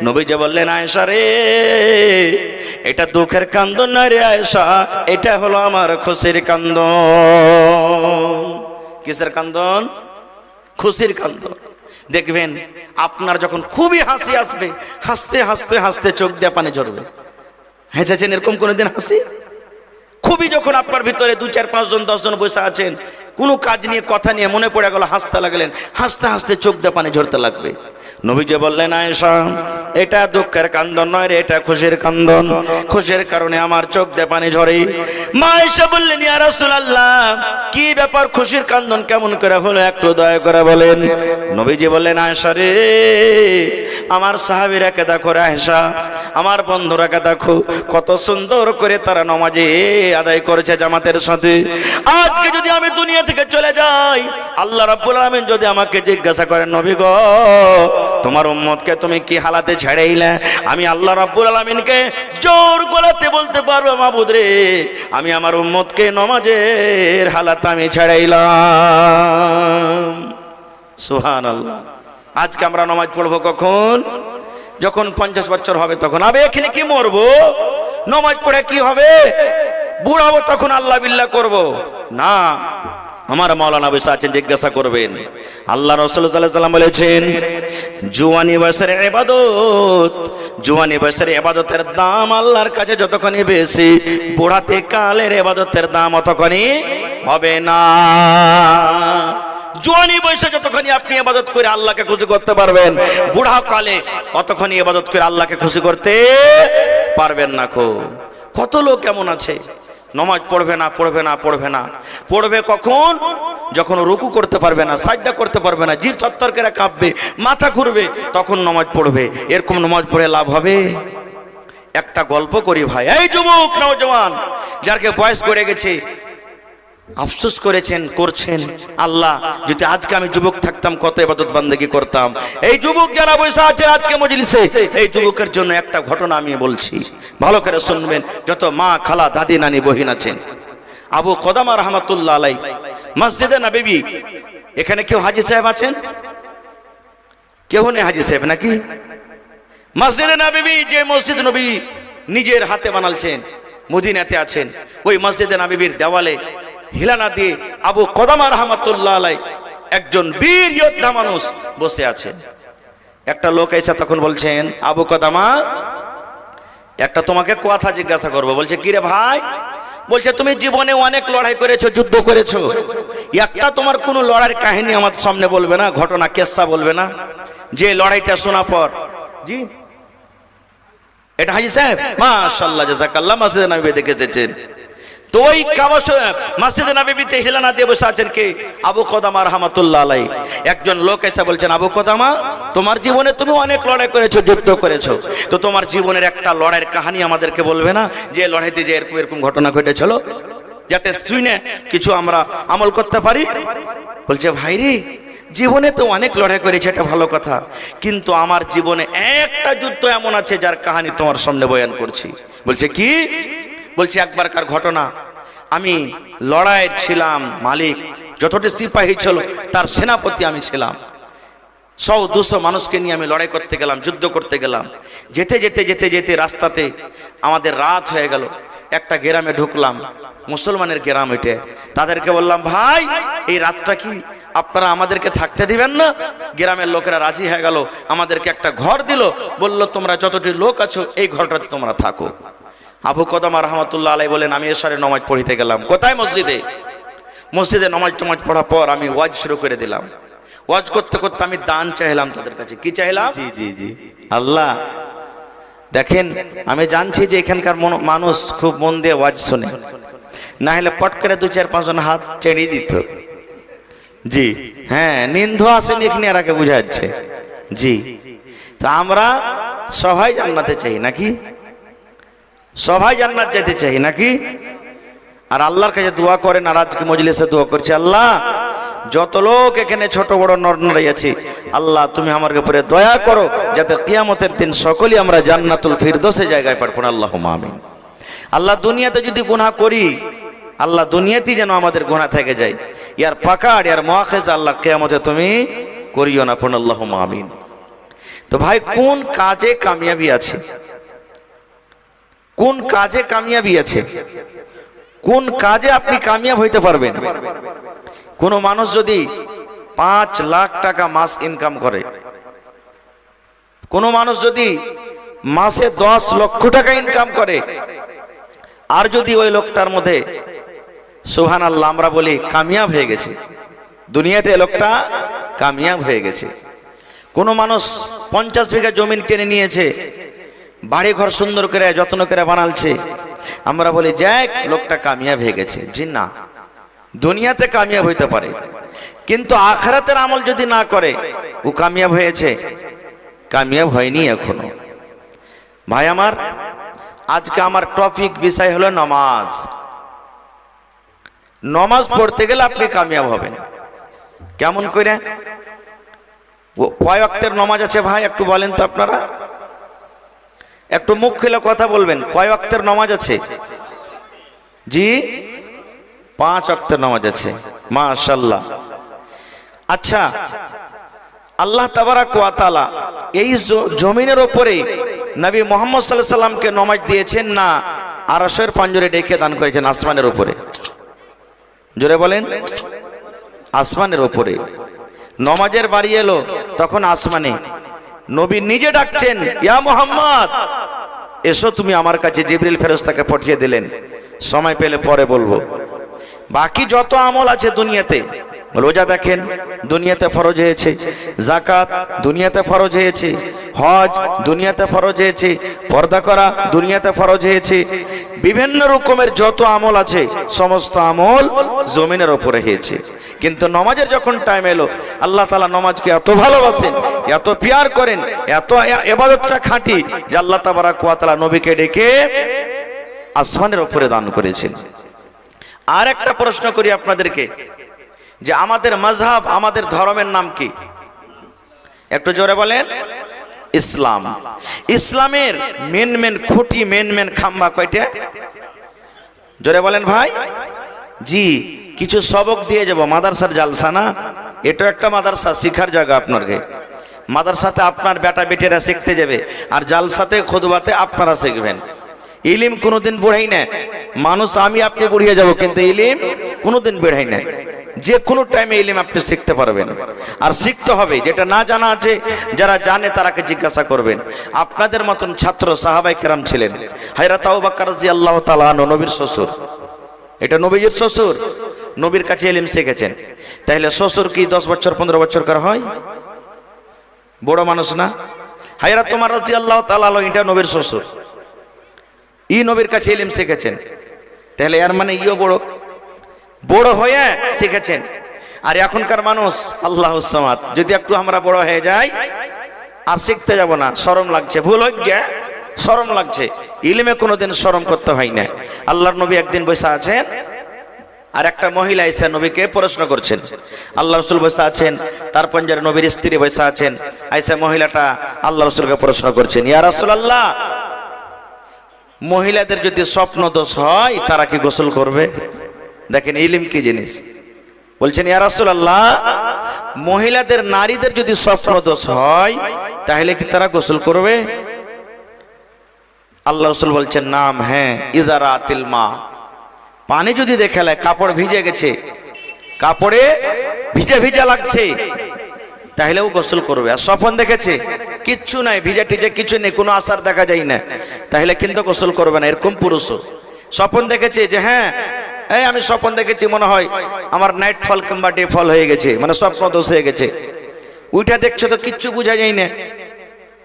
নবীজি বললেন, আয়েশা রে, এটা দুঃখের কান্দন না রে আয়েশা, এটা হলো আমার খুশির কান্দন। কিসের কান্দন? খুশির কান্দন। দেখবেন আপনার যখন খুবই হাসি আসবে, হাসতে হাসতে হাসতে চোখ দিয়ে পানি ঝরবে। হেসেছেন এরকম কোনোদিন হাসি? খুবই যখন আপনার ভিতরে 2, 4, 5 জন 10 জন বসে আছেন, কোনো কাজ নিয়ে কথা নিয়ে মনে পড়ে গেল, হাসতে লাগলেন, হাসতে হাসতে চোখ দিয়ে পানি ঝরতে লাগবে। নবীজি বললেন, আয়েশা, এটা দুঃখের কান্দন নয় রে, এটা খুশির কান্দন। খুশির কারণে আমার চোখ দিয়ে পানি ঝরে। মা আয়েশা বললেন, ইয়া রাসূলুল্লাহ, কি ব্যাপার, খুশির কান্দন কেমন করে হলো, একটু দয়া করে বলেন। নবীজি বললেন, আয়েশা রে, আমার সাহাবীরাকে দেখো রে আয়েশা, আমার বন্ধুরাকে দেখো, কত সুন্দর করে তারা নামাজে আদায় করেছে জামাতের সাথে। আজকে যদি আমি দুনিয়া থেকে চলে যাই, আল্লাহ রাব্বুল আলামিন যদি আমাকে জিজ্ঞাসা করেন, নবী গো, তোমার উম্মতকে তুমি কি হালাতে ছেড়েইলে, আমি আল্লাহ রাব্বুল আলামিনকে জোর গলাতে বলতে পারবো, মাবুদ রে, আমি আমার উম্মতকে নামাজের হালাতে আমি ছেড়েইলাম। সুবহানাল্লাহ। আজকে আমরা নামাজ পড়বো কখন? যখন 50 বছর হবে তখন। আবে এখানে কি মরবো? নামাজ পড়ে কি হবে? বুড়াবো তখন আল্লাহ বিল্লাহ করব না। আমার মাওলানা বসে আছেন, জিজ্ঞাসা করবেন। আল্লাহ রাসূল সাল্লাল্লাহু আলাইহি ওয়াসাল্লাম বলেছেন, জওয়ানি বয়সের ইবাদত, জওয়ানি বয়সের ইবাদতের দাম আল্লাহর কাছে যতখানি বেশি, বুড়াতে কালের ইবাদতের দাম অতখানি হবে না। জওয়ানি বয়সে যতখানি আপনি ইবাদত করে আল্লাহকে খুশি করতে পারবেন, বুড়া কালে অতখানি ইবাদত করে আল্লাহকে খুশি করতে পারবেন না। কত লোক কেমন আছে, নামাজ পড়বে না, পড়বে না, পড়বে না। পড়বে কখন? যখন রুকু করতে পারবে না, সাজদা করতে পারবে না, জিভ থরথর করে কাঁপবে, মাথা ঘুরবে, তখন নামাজ পড়বে। এরকম নামাজ পড়ে লাভ হবে? একটা গল্প করি ভাই। এই যুবক নওজওয়ান, যারকে বয়স করে গেছে, আফসোস করেছেন, করছেন, আল্লাহ যদি আজকে আমি যুবক থাকতাম কত ইবাদত বান্দেগি করতাম। এই যুবক যারা বসে আছে আজকে মজলিসে, এই যুবকের জন্য একটা ঘটনা আমি বলছি, ভালো করে শুনবেন। যত মা, খালা, দাদি, নানি, বহিন আছেন, আবু কদামা রাহমাতুল্লাহ আলাইহি মসজিদে নববী, এখানে কেউ হাজী সাহেব আছেন? কেউ নেই হাজী সাহেব নাকি? মসজিদে নববী, যে মসজিদ নবী নিজের হাতে বানালছেন, মদিনাতে আছেন, ওই মসজিদে নববীর দেওয়ালে হিলানা দিয়ে আবু কদামা রাহমাতুল্লাহ আলাইহি, একজন বীর যোদ্ধা মানুষ বসে আছেন। একটা লোক এসে তখন বলছেন, আবু কদামা, একটা তোমাকে কথা জিজ্ঞাসা করবো। বলছে, কি রে ভাই? বলছে, তুমি জীবনে অনেক লড়াই করেছো, যুদ্ধ করেছো, একটা তোমার কোনো লড়াইয়ের কাহিনী আমার সামনে বলবে না, ঘটনা কেসা বলবে না, যে লড়াইটা শোনা পর। জি, এটা হাজী সাহেব, মাশাআল্লাহ, জাযাকাল্লাহ, মসজিদে নববী দেখে এসেছেন। তো ওই মসজিদে নববীতে হিলানা দিয়ে বসে আছেন কে? আবু কদামা রাহমাতুল্লাহ আলাইহি। একজন লোক এসে বলছেন, আবু কদামা, তোমার জীবনে তুমি অনেক লড়াই করেছো, যুদ্ধ করেছো, তো তোমার জীবনের একটা লড়াইয়ের কাহিনী আমাদেরকে বলবে না, যে লড়াইতে যে এরকম এরকম ঘটনা ঘটেছিল, যাতে শুনে কিছু আমরা আমল করতে পারি। বলছে, ভাই রে, জীবনে তো অনেক লড়াই করেছে, এটা ভালো কথা, কিন্তু আমার জীবনে একটা যুদ্ধ এমন আছে যার কাহিনী তোমার সামনে বয়ান করছি। বলছে, কি? বলছে, একবারকার ঘটনা, আমি লড়াইয়ের ছিলাম মালিক, যতটি সিপাহী ছিল তার সেনাপতি আমি ছিলাম। 100-200 মানুষকে নিয়ে আমি লড়াই করতে গেলাম, যুদ্ধ করতে গেলাম। যেতে যেতে যেতে যেতে রাস্তাতে আমাদের রাত হয়ে গেল। একটা গ্রামে ঢুকলাম, মুসলমানের গ্রাম এটা। তাদেরকে বললাম, ভাই, এই রাতটা কি আপনারা আমাদেরকে থাকতে দিবেন না? গ্রামের লোকেরা রাজি হয়ে গেল, আমাদেরকে একটা ঘর দিল, বলল, তোমরা যতটি লোক আছো এই ঘরটাতে তোমরা থাকো। আবু কদামা রাহমাতুল্লাহ আলাইহি বলেন, আমি এশারে নামাজ পড়িতে গেলাম। কোথায়? মসজিদে। মসজিদে নামাজ পড়ার পর আমি ওয়াজ শুরু করে দিলাম। ওয়াজ করতে করতে আমি দান চাইলাম তাদের কাছে। কি চাইলাম? জি জি জি, আল্লাহ, দেখেন, আমি জানছি যে এখানকার মানুষ খুব মন দিয়ে ওয়াজ শোনে, না হলে পট করে 2-4-5 জন হাত চেড়িয়ে দিত। জি হ্যাঁ, নিন্দু আসেনি এখানে, আর আগে বুঝা যাচ্ছে। জি, তো আমরা সবাই জান্নাতে চাই নাকি? সবাই জান্নাত যেতে চাই নাকি? আর আল্লাহর কাছে দোয়া করেন, আর আজকে মজলিসে দোয়া করছি, আল্লাহ, যত লোক এখানে ছোট বড় নরনারী আছে, আল্লাহ তুমি আমার উপরে দয়া করো, যাতে কিয়ামতের দিন সকলেই আমরা জান্নাতুল ফিরদৌসে জায়গায় পাবো। আল্লাহুম্মা আমিন। আল্লাহ, দুনিয়াতে যদি গুনাহ করি, আল্লাহ দুনিয়াতেই যেন আমাদের গুনাহ থেকে যায়, ইয়ার পাকাড়, ইয়ার মুআখিজ আল্লাহ কিয়ামতে তুমি করিও না। আল্লাহুম্মা আমিন। তো ভাই কোন কাজে কামিয়াবি আছে? কোন কাজে কামিয়াবি আছে? কোন কাজে আপনি কামিয়াব হইতে পারবেন? কোন মানুষ যদি 5 লাখ টাকা মাস ইনকাম করে, কোন মানুষ যদি মাসে 10 লক্ষ টাকা ইনকাম করে, আর যদি ওই লোকটার মধ্যে সুবহানাল্লাহ আমরা বলি কামিয়াব হয়ে গেছে, দুনিয়াতে লোকটা কামিয়াব হয়ে গেছে। কোন মানুষ 50 বিঘা জমিন কিনে নিয়েছে, বাড়ি ঘর সুন্দর করে যত্ন করে বানালছে, আমরা বলি যাক লোকটা কামিয়াব হয়ে গেছে। জি না, দুনিয়াতে কামিয়াব হইতে পারে, কিন্তু আখিরাতের আমল যদি না করে ও কামিয়াব হয়েছে? কামিয়াব হয়নি এখনো। ভাই আমার, আজকে আমার টপিক বিষয় হলো নামাজ। নামাজ পড়তে গেলে আপনি কামিয়াব হবেন কেমন করে? কয় ওয়াক্তের নামাজ আছে ভাই একটু বলেন তো আপনারা, একটু মুখ খুলে কথা বলবেন। কয় ওয়াক্তের নামাজ আছে? জি 5 ওয়াক্তের নামাজ আছে, মাশাআল্লাহ। আচ্ছা, আল্লাহ তাবারাক ওয়া তাআলা এই জমিনের উপরে নবী মুহাম্মদ সাল্লাল্লাহু আলাইহি সাল্লামকে নামাজ দিয়েছেন না আরশের পাঞ্জরে ডেকে দান করেছেন আসমানের উপরে? জোরে বলেন। আসমানের উপরে নামাজের বাড়ি এলো তখন আসমানে নবী নিজে ডাকছেন, ইয়া মুহাম্মদ এসো তুমি আমার কাছে। জিবরিল ফেরেশতাকে পাঠিয়ে দিলেন, সময় পেলে পরে বলবো। বাকি যত আমল আছে দুনিয়াতে, রোজা দেখেন দুনিয়াতে ফরজ হয়েছে, যাকাত দুনিয়াতে ফরজ হয়েছে, হজ দুনিয়াতে ফরজ হয়েছে, পর্দা করা দুনিয়াতে ফরজ হয়েছে, বিভিন্ন রকমের যত আমল আছে সমস্ত আমল জমিনের উপরে হয়েছে। কিন্তু নামাজের যখন টাইম এলো, আল্লাহ তাআলা নামাজকে এত ভালোবাসেন, এত প্যার করেন, এত ইবাদতটা খাঁটি যে আল্লাহ তাবারাক ওয়া তাআলা নবীকে ডেকে আসমানের উপরে দান করেছেন। আর একটা প্রশ্ন করি আপনাদেরকে, যে আমাদের মাযহাব, আমাদের ধর্মের নাম কি? একটু জোরে বলেন। ইসলাম। ইসলামের মেন খুঁটি, মেন খাম্বা কয়টা? জোরে বলেন ভাই। জি, কিছু সবক দিয়ে যাব। মাদ্রাসার জালসা না, এটা একটা মাদ্রাসা, শিখার জায়গা। আপনাকে মাদ্রাসাতে আপনার বেটা বেটিরা শিখতে যাবে, আর জালসাতে খুতবাতে আপনারা শিখবেন। ইলিম কোনোদিন বুড়াই না। মানুষ আমি আপনি বুড়িয়ে যাব, কিন্তু ইলিম কোনোদিন বেড়াই না। যে কোনো টাইমে ইলিম আপনি শিখতে পারবেন, আর শিখতে হবে। যেটা না জানা আছে, যারা জানে তারাকে জিজ্ঞাসা করবেন। আপনাদের মতন ছাত্র সাহাবায়ে কেরাম ছিলেন। হযরত আবু বকর রাদিয়াল্লাহু তাআলা আনহু নবীর শ্বশুর, এটা নবীর শ্বশুর, নবীর কাছে ইলম শিখেছেন। তাহলে শ্বশুর কি 10 বছর 15 বছর কার হয়? বড় মানুষ না? হযরত ওমর রাদিয়াল্লাহু তাআলা আনহু এটা নবীর শ্বশুর, ই নবীর কাছে ইলম শিখেছেন। তাহলে এর মানে ইও বড় হয়ে শিখেছেন। আর এখনকার মানুষ আল্লাহুস সামাদ, যদি একটু আমরা বড় হয়ে যাই আর শিখতে যাব না, শরম লাগছে, ভুল হয়ে গিয়া শরম লাগছে। ইলমে কোনোদিন শরম করতে হয় না। আল্লাহর নবী একদিন বসে আছেন, আর একটা মহিলা এসে নবীকে প্রশ্ন করছেন। আল্লাহ রাসূল বসে আছেন, তার পঞ্জারে নবীর স্ত্রী বসে আছেন। আয়েশা মহিলাটা আল্লাহ রাসূলকে প্রশ্ন করছেন, ইয়া রাসূলুল্লাহ, মহিলাদের যদি স্বপ্ন দোষ হয় তারা কি গোসল করবে? দেখেন ইলম কি জিনিস। বলছেন, ইয়া রাসূলুল্লাহ, মহিলাদের, নারীদের যদি স্বপ্ন দোষ হয় তাহলে কি তারা গোসল করবে? আল্লাহ রাসূল বলছেন, নাম, হ্যাঁ। ইজারাতিল মা, পানি যদি দেখে কাপড় ভিজে গেছে, কাপড়ে ভিজা ভিজা লাগছে, তাহলেও গোসল করবে। আর স্বপ্ন দেখেছে কিচ্ছু নাই, ভিজা টিজা কিছু নেই, কোনো আসার দেখা যায় না, তাহলে কিন্তু গোসল করবে না। এরকম পুরুষও স্বপ্ন দেখেছে যে হ্যাঁ এই আমি স্বপ্ন দেখেছি, মনে হয় আমার নাইট ফল কিংবা ডে ফল হয়ে গেছে, মানে স্বপ্ন দোষ হয়ে গেছে, ওইটা দেখছে তো কিচ্ছু বোঝা যায় না,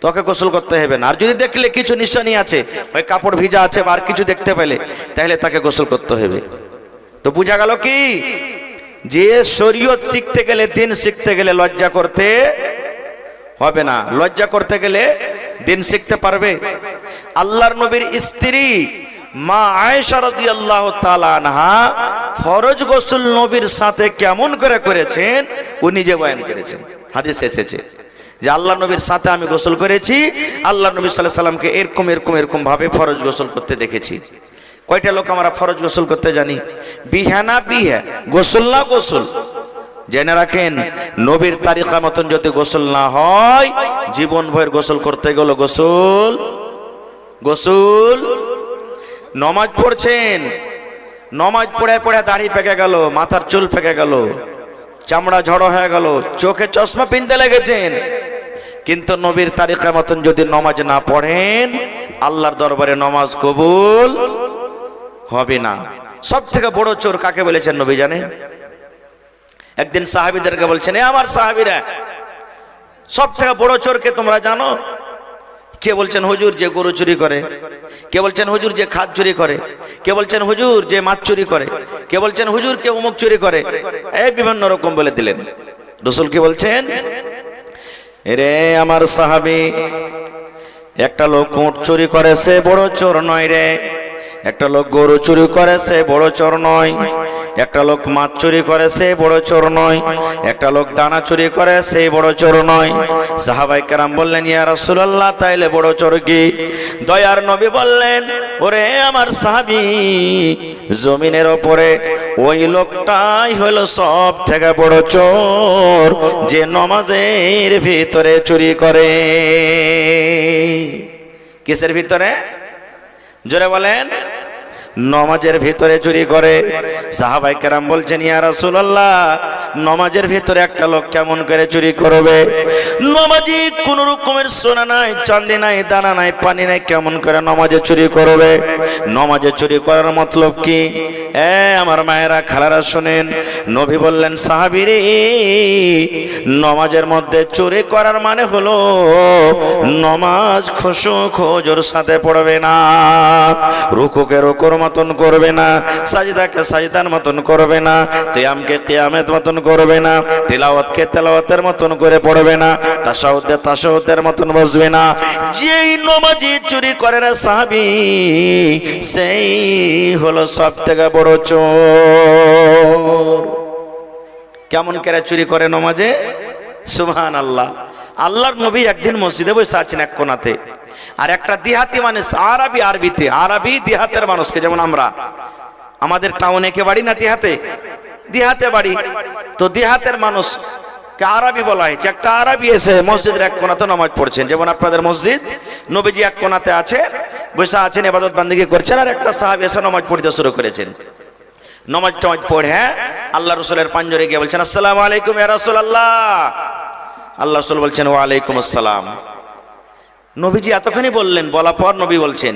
তোকে গোসল করতে হবে না। আর যদি দেখলে কিছু নিশানি আছে, ওই কাপড় ভিজা আছে বা আর কিছু দেখতে পেলে, তাহলে তাকে গোসল করতে হবে। তো বোঝা গেল কি, যে শরীয়ত শিখতে গেলে, দিন শিখতে গেলে লজ্জা করতে হবে না। লজ্জা করতে গেলে দিন শিখতে পারবে। আল্লাহর নবীর স্ত্রী মা আয়েশা রাদিয়াল্লাহু তাআলা আনহা ফরজ গোসল নবীর সাথে কেমন করে করেছেন ও নিজে বয়ান করেছেন। হাদিসে এসেছে যে আল্লাহ নবীর সাথে আমি গোসল করেছি, আল্লাহ নবী সাল্লাল্লাহু আলাইহি সাল্লামকে এরকম ভাবে ফরজ গোসল করতে দেখেছি। কয়টা লোক আমরা ফরজ গোসল করতে জানি? বিহা না বিহা, গোসল না গোসল, জেনে রাখেন, নবীর তারিকা মতন যদি গোসল না হয়, জীবন ভর গোসল করতে গেল গোসল নমাজ পড়ছেন, নমাজ পড়ে পড়ে দাড়ি পেকে গেল, মাথার চুল পেকে গেল, চামড়া ঝড়ো হয়ে গেল, চোখে চশমা পিনতে লেগেছেন, কিন্তু নবীর তারিকা মতন যদি নমাজ না পড়েন, আল্লাহর দরবারে নমাজ কবুল হবে না। সব থেকে বড় চোর কাকে বলেছেন নবী জানেন? একদিন সাহাবীদেরকে বলছেন, এ আমার সাহাবীরা, সব থেকে বড় চোরকে তোমরা জানো? কে বলছেন হুজুর যে গরু চুরি করে, কে বলছেন হুজুর যে খাদ চুরি করে, কে বলছেন হুজুর যে মাছ চুরি করে, কে বলছেন হুজুর কে অমুক চুরি করে, এই বিভিন্ন রকম বলে দিলেন। রাসূল কি বলছেন? রে আমার সাহাবী, একটা লোক উট চুরি করে সে বড় চোর নয় রে, একটা লোক গরু চুরি করে সে বড় চোর নয়, একটা লোক মাছ চুরি করে সে বড় চোর নয়, একটা লোক দানা চুরি করে সে বড় চোর নয়। সাহাবায়ে কেরাম বললেন, ইয়া রাসূলুল্লাহ, তাইলে বড় চোর কি? দয়ার নবী বললেন, ওরে আমার সাহাবী, জমিনের ওপরে ওই লোকটাই হলো সব থেকে বড় চোর, যে নামাজের ভিতরে চুরি করে। কিসের ভিতরে? জোরে বলেন। নমাজের ভিতরে চুরি করে। সাহাবায়ে কেরাম বলছেন, ইয়া রাসূলুল্লাহ, নমাজের ভিতরে একটা লোক কেমন করে চুরি করবে? নমাজি কোন রকমের সোনা নাই, চাঁদি নাই, দানা নাই, পানি নাই, কেমন করে নমাজে চুরি করবে? নমাজে চুরি করার মতলব কি? আমার মায়েরা, খালারা শুনেন, নবী বললেন, সাহাবীরে, নমাজের মধ্যে চুরি করার মানে হলো নমাজ খুশু খুজুর সাথে পড়বে না, রুকুকে রুকুর মতন করবে না, সাজদাকে সাজদার মতন করবে না, কিয়ামকে কিয়ামের মতন করবে না, তিলাওয়াতকে তেলাওয়াতের মতন করে পড়বে না, তাশাহুদে তাশাহুদের মতন বসবে না। যেই নমাজি চুরি করে রে সাহাবী, সেই হলো সবথেকে বড় চোর। কেমন করে চুরি করে নমাজে? সুবহানাল্লাহ। আল্লাহর নবী একদিন মসজিদে বসে আছেন এক কোণাতে, আর একটা দিহাতি মানুষ, আরবি দিহাতের মানুষকে, যেমন আমরা, আমাদের টাউনে কে বাড়ি না দিহাতে বাড়ি, তো দিহাতের মানুষ কে আরবি বলা হয়েছে। একটা আরবি এসে মসজিদের এক কোণাতে নামাজ পড়ছেন, যেমন আপনাদের মসজিদ, নবীজি এক কোণাতে আছে, বসে আছেন, ইবাদত বান্দিগি করছেন, আর একটা সাহাবী এসে নামাজ পড়তে শুরু করেছেন। নামাজ পড়ে আল্লাহ রাসূলের পাঞ্জরে গিয়ে বলছেন, আসসালামু আলাইকুম ইয়া রাসূলুল্লাহ। আল্লাহ রাসূল বলছেন, ওয়া আলাইকুম আসসালাম। নবীজি এতখানি বললেন, বলা পর নবী বলছেন,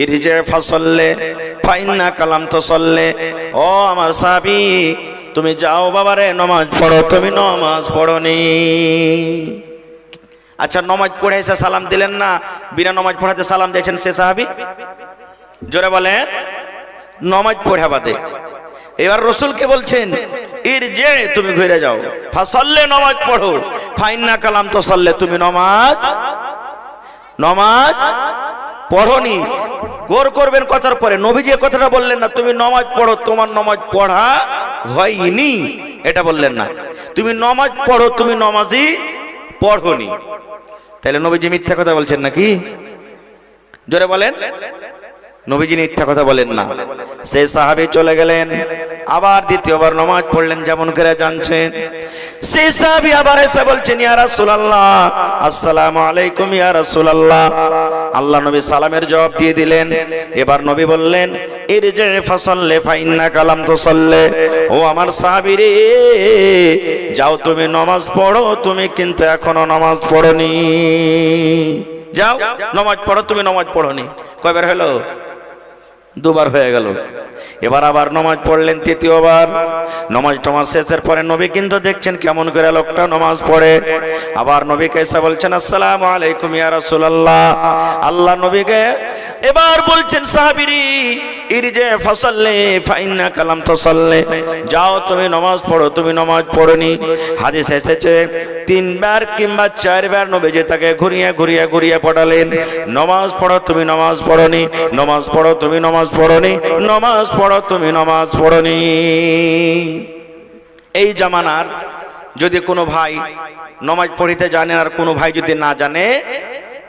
ইরজি ফাসাল্লি ফাইন্না কালাম তুসাল্লি। ও আমার সাহাবী, তুমি যাও বাবারে, নামাজ পড়ো, তুমি নামাজ পড়োনি। আচ্ছা, নামাজ পড়ে এসে সালাম দিলেন না, বিনা নামাজ পড়াতে সালাম দিয়েছেন সে সাহাবী? জোরে বলেন। নামাজ পড়া বাদে এবার রাসূলকে বলছেন, ইরজি, তুমি ঘুরে যাও, ফাসাল্লি, নামাজ পড়ো, ফাইন্না কালাম তুসাল্লি, তুমি নামাজ পড়োনি। গোর করবেন কথার পরে নবীজি কথাটা বললেন না, তুমি নামাজ পড়ো, তোমার নামাজ পড়া হয়নি, এটা বললেন না, তুমি নামাজ পড়ো, তুমি নামাজই পড়োনি। তাহলে নবীজি মিথ্যা কথা বলছেন নাকি? জোরে বলেন। নবীজি মিথ্যা কথা বলেন না। সেই সাহাবী চলে গেলেন, আবার দ্বিতীয়বার নামাজ পড়লেন, যেমন করে জানছেন। সেই সাহাবী আবার এসে বলছেন, ইয়া রাসূলুল্লাহ, আসসালামু আলাইকুম ইয়া রাসূলুল্লাহ। আল্লাহ নবী সালামের জবাব দিয়ে দিলেন। এবার নবী বললেন, ইরজি ফাসাল্লি ফাইন্নাকা লাম তুসাল্লি। ও আমার সাহাবী রে, যাও তুমি নামাজ পড়ো, তুমি কিন্তু এখনো নামাজ পড়োনি। যাও নামাজ পড়ো, তুমি নামাজ পড়োনি। কয়বার হলো? দুবার হয়ে গেল। এবার আবার নামাজ পড়লেন তৃতীয়বার। নামাজ শেষের পরে নবী কিন্তু দেখছেন কেমন করে লোকটা নামাজ পড়ে। আবার নবীকে এসে বলছেন, আসসালামু আলাইকুম ইয়া রাসূলুল্লাহ। আল্লাহ নবীকে এবার বলছেন, সাহাবীরি, ইরজি ফাসাল্লি ফাইন্নাকা লাম তুসাল্লি। যাও তুমি নামাজ পড়ো, তুমি নামাজ পড়োনি। হাদিস এসেছে তিনবার কিংবা চারবার নবীজি তাকে ঘুরিয়ে পড়ালেন, নামাজ পড়ো, তুমি নামাজ পড়োনি, নামাজ পড়ো, তুমি নামাজ পড়োনি, নামাজ পড়ো, তুমি নামাজ পড়োনি। এই জামানার যদি কোনো ভাই নামাজ পড়িতে জানে, আর কোনো ভাই যদি না জানে,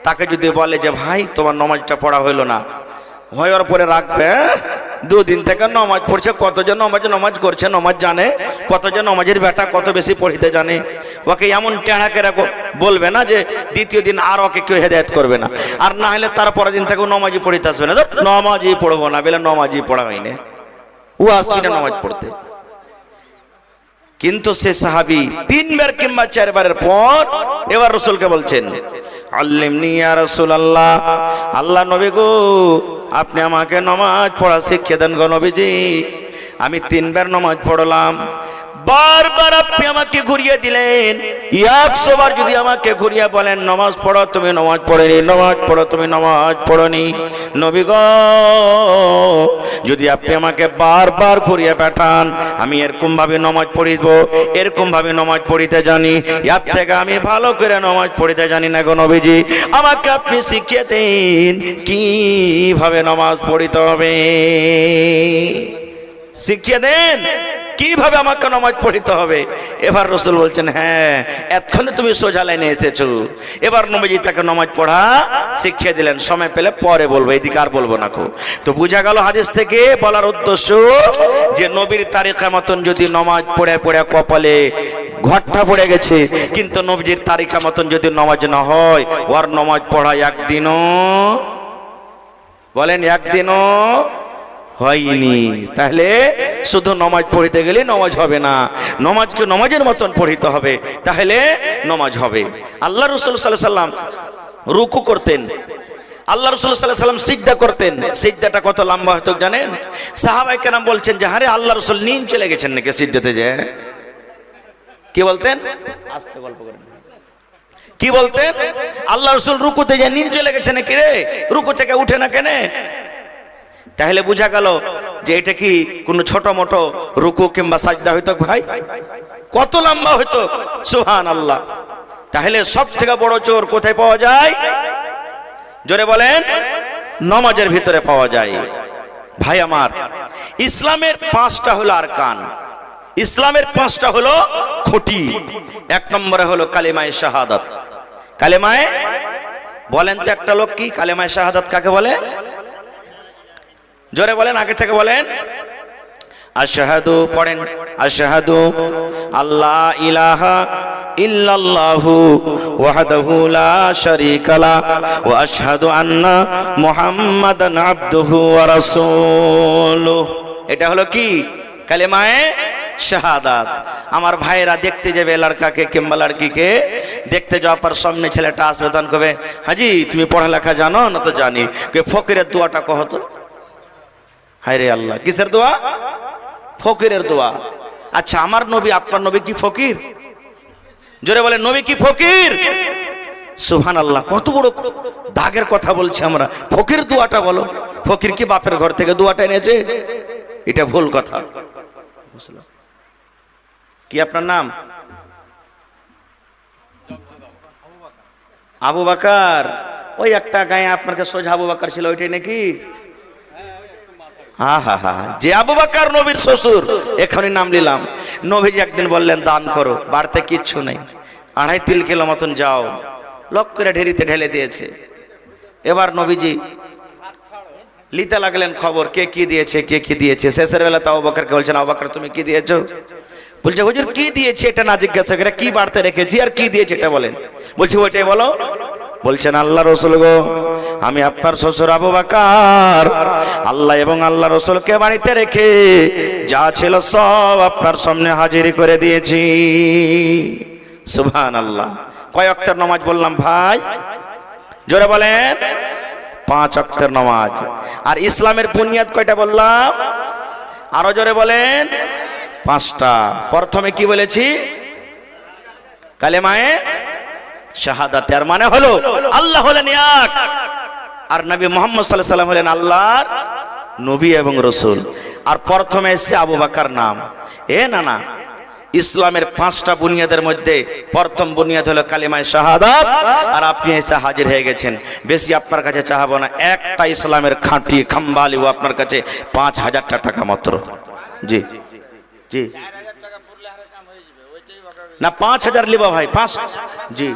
তাকে যদি বলে যে ভাই তোমার নামাজটা পড়া হইল না, হওয়ার পরে রাখবে, দুদিন থেকে নমাজ পড়ছে, কতজন নমাজ করছে, নমাজ জানে, কতজন নমাজের বেটা কত বেশি পড়িতে জানে। ওকে এমন টেঁড়া কেরা বলবে না যে দ্বিতীয় দিন আর ওকে কেউ হেদায়েত করবে না, আর না হলে তারপরের দিন থেকে নমাজই পড়িতে আসবে না, নমাজই পড়বো না বলে নমাজই পড়া হয়নি, ও আসবি না নমাজ পড়তে। কিন্তু সে সাহাবী 3 বার কিংবা 4 বারের পর এবার রাসূলকে বলছেন, আল্লিমনি ইয়া রাসূলুল্লাহ, আল্লাহ নবী গো আপনি আমাকে নামাজ পড়া শিখিয়ে দেন গো নবীজি। আমি 3 বার নামাজ পড়লাম, বারবার আপনি আমাকে ঘুরিয়ে দিলেন। 100 বার যদি আমাকে ঘুরিয়ে বলেন নামাজ পড়ো, তুমি নামাজ পড়েনি, নামাজ পড়ো, তুমি নামাজ পড়নি। নবী গো যদি আপনি আমাকে বারবার ঘুরিয়ে পাঠান, আমি এরকম ভাবে নামাজ পড়িব, এরকম ভাবে নামাজ পড়িতে জানি, এর থেকে আমি ভালো করে নামাজ পড়িতে জানি না গো নবীজি। আমাকে আপনি শিখিয়ে দিন কিভাবে নামাজ পড়িতে হবে, শিখিয়ে দেন কিভাবে আমাকে নামাজ পড়িতে হবে। এবার রাসূল বলছেন, হ্যাঁ এতক্ষণে তুমি সোজা লাইনে এসেছো। এবার নবীজি তাকে নামাজ পড়া শিখিয়ে দিলেন। সময় পেলে পরে বলবো, এদিকে আর বলবো না। তো বোঝা গেল হাদিস থেকে বলার উদ্দেশ্য যে নবীর তারিকা মতন যদি নামাজ পড়ে পড়ে কপালে ঘটটা পড়ে গেছে, কিন্তু নবীজির তারিকা মতন যদি নামাজ না হয়, ওর নামাজ পড়া একদিনও বলেন একদিনও হয়নি। তাহলে শুধু নামাজ পড়িতে গেলে নামাজ হবে না, নামাজকে নামাজের মতন পড়িতে হবে, তাহলে নামাজ হবে। আল্লাহ রাসূল সাল্লাল্লাহু আলাইহি সাল্লাম রুকু করতেন, আল্লাহ রাসূল সাল্লাল্লাহু আলাইহি সাল্লাম সিজদা করতেন। সিজদাটা কত লম্বা হতো জানেন? সাহাবায়ে কেরাম বলছেন যে আরে আল্লাহ রাসূল নিন চলে গেছেন নাকি সিজদাতে যায়? কি বলতেন? আস্তে গল্প করেন। কি বলতেন? আল্লাহ রাসূল রুকুতে যায় নিন চলে গেছে নাকি রে, রুকু থেকে উঠে না কেন? তাহলে বোঝা গেল যে এটা কি কোনো ছোট মোটো রুকু কিংবা সাজদা হইতো ভাই? কত লম্বা হইতো, সুবহানাল্লাহ। তাহলে সব থেকে বড় চোর কোথায় পাওয়া যায়? জোরে বলেন, নামাজের ভিতরে পাওয়া যায়। ভাই আমার, ইসলামের 5টা হলো আরকান, ইসলামের 5টা হলো খুঁটি। 1 নম্বরে হলো কালেমায়ে শাহাদাত। কালেমায়ে বলেন তো একটা লোক কি কালেমায়ে শাহাদাত কাকে বলে? জোরে বলেন, আগে থেকে বলেন। আশহাদু পড়েন, আশহাদু আল্লাহ ইলাহা ইল্লাল্লাহু ওয়াহদাহু লা শারীকা লা ওয়া আশহাদু আন্না মুহাম্মাদান আবদুহু ওয়া রাসূলুহু। এটা হলো কি? কালেমায়ে শাহাদাত। আমার ভাইরা দেখতে যাবে লড়কাকে কিংবা লড়কিকে, দেখতে যাওয়ার পর সামনে ছেলেটা আসবে, তখন কবে হাজি তুমি পড়ালেখা জানো না? তো জানি। কে ফকিরের দোয়াটা কহ তো। হায় রে আল্লাহ, কিসের দোয়া? ফকিরের দোয়া। আচ্ছা আমার নবী আপনার নবী কি ফকির? জোরে বলেন, নবী কি ফকির? সুবহানাল্লাহ, কত বড় দাগের কথা বলছি আমরা। ফকির দোয়াটা বলো। ফকির কি বাপের ঘর থেকে দোয়াটা এনেছে? এটা ভুল কথা। কি আপনার নাম? আবু বকর। ওই একটা গায়ে আপনার কাছে সোজা আবু বকর ছিল, ওইটাই নাকি? যে আবু বকর নবীর শ্বশুর, এখনই নাম নিলাম। নবীজি একদিন বললেন দান করো, বাড়তে কিচ্ছু নেই, 2.5-3 কিলো মতন যাও, লক করে ঢেরিতে ঢেলে দিয়েছে। এবার নবীজি লিতে লাগলেন খবর, কে কি দিয়েছে, কে কি দিয়েছে। শেষের বেলা তো আবু বকরকে বলছেন, আবু বকর তুমি কি দিয়েছো? বলছে হুজুর কি দিয়েছে এটা না জিজ্ঞাসা করে, কি বাড়তে রেখেছি আর কি দিয়েছে এটা বলেন। বলছি ওইটাই বলো। বলছেন আল্লাহ রাসূল গো, আমি আপনার শ্বশুর আবু বকর আল্লাহ এবং আল্লাহ রাসূলকে বাড়িতে রেখে যা ছিল সব আপনার সামনে হাজির করে দিয়েছি। সুবহানাল্লাহ। কয় ওয়াক্তের নামাজ বললাম ভাই? জোরে বলেন, 5 ওয়াক্তের নামাজ। আর ইসলামের বুনিয়াদ কয়টা বললাম? আরো জোরে বলেন, 5টা। প্রথমে কি বলেছি? কালেমায়ে শাহাদাত। এর মানে হলো আল্লাহ হলেন এক, আর নবী মুহাম্মদ সাল্লাল্লাহু আলাইহি ওয়াসাল্লাম হলেন আল্লাহর নবী এবং রাসূল। আর প্রথমে এসেছে আবু বকর নাম। না, ইসলামের 5টা বুনিয়াদের মধ্যে প্রথম বুনিয়াদ হলো কালেমায়ে শাহাদাত। আর আপনি এসে হাজির হয়ে গেছেন। বেশি আপনার কাছে চাহাবো না, একটা ইসলামের খাঁটি খাম্বালি ও আপনার কাছে 5,000 টাকা মাত্র। জি জি না, 5,000 লিবা ভাই, 5 জি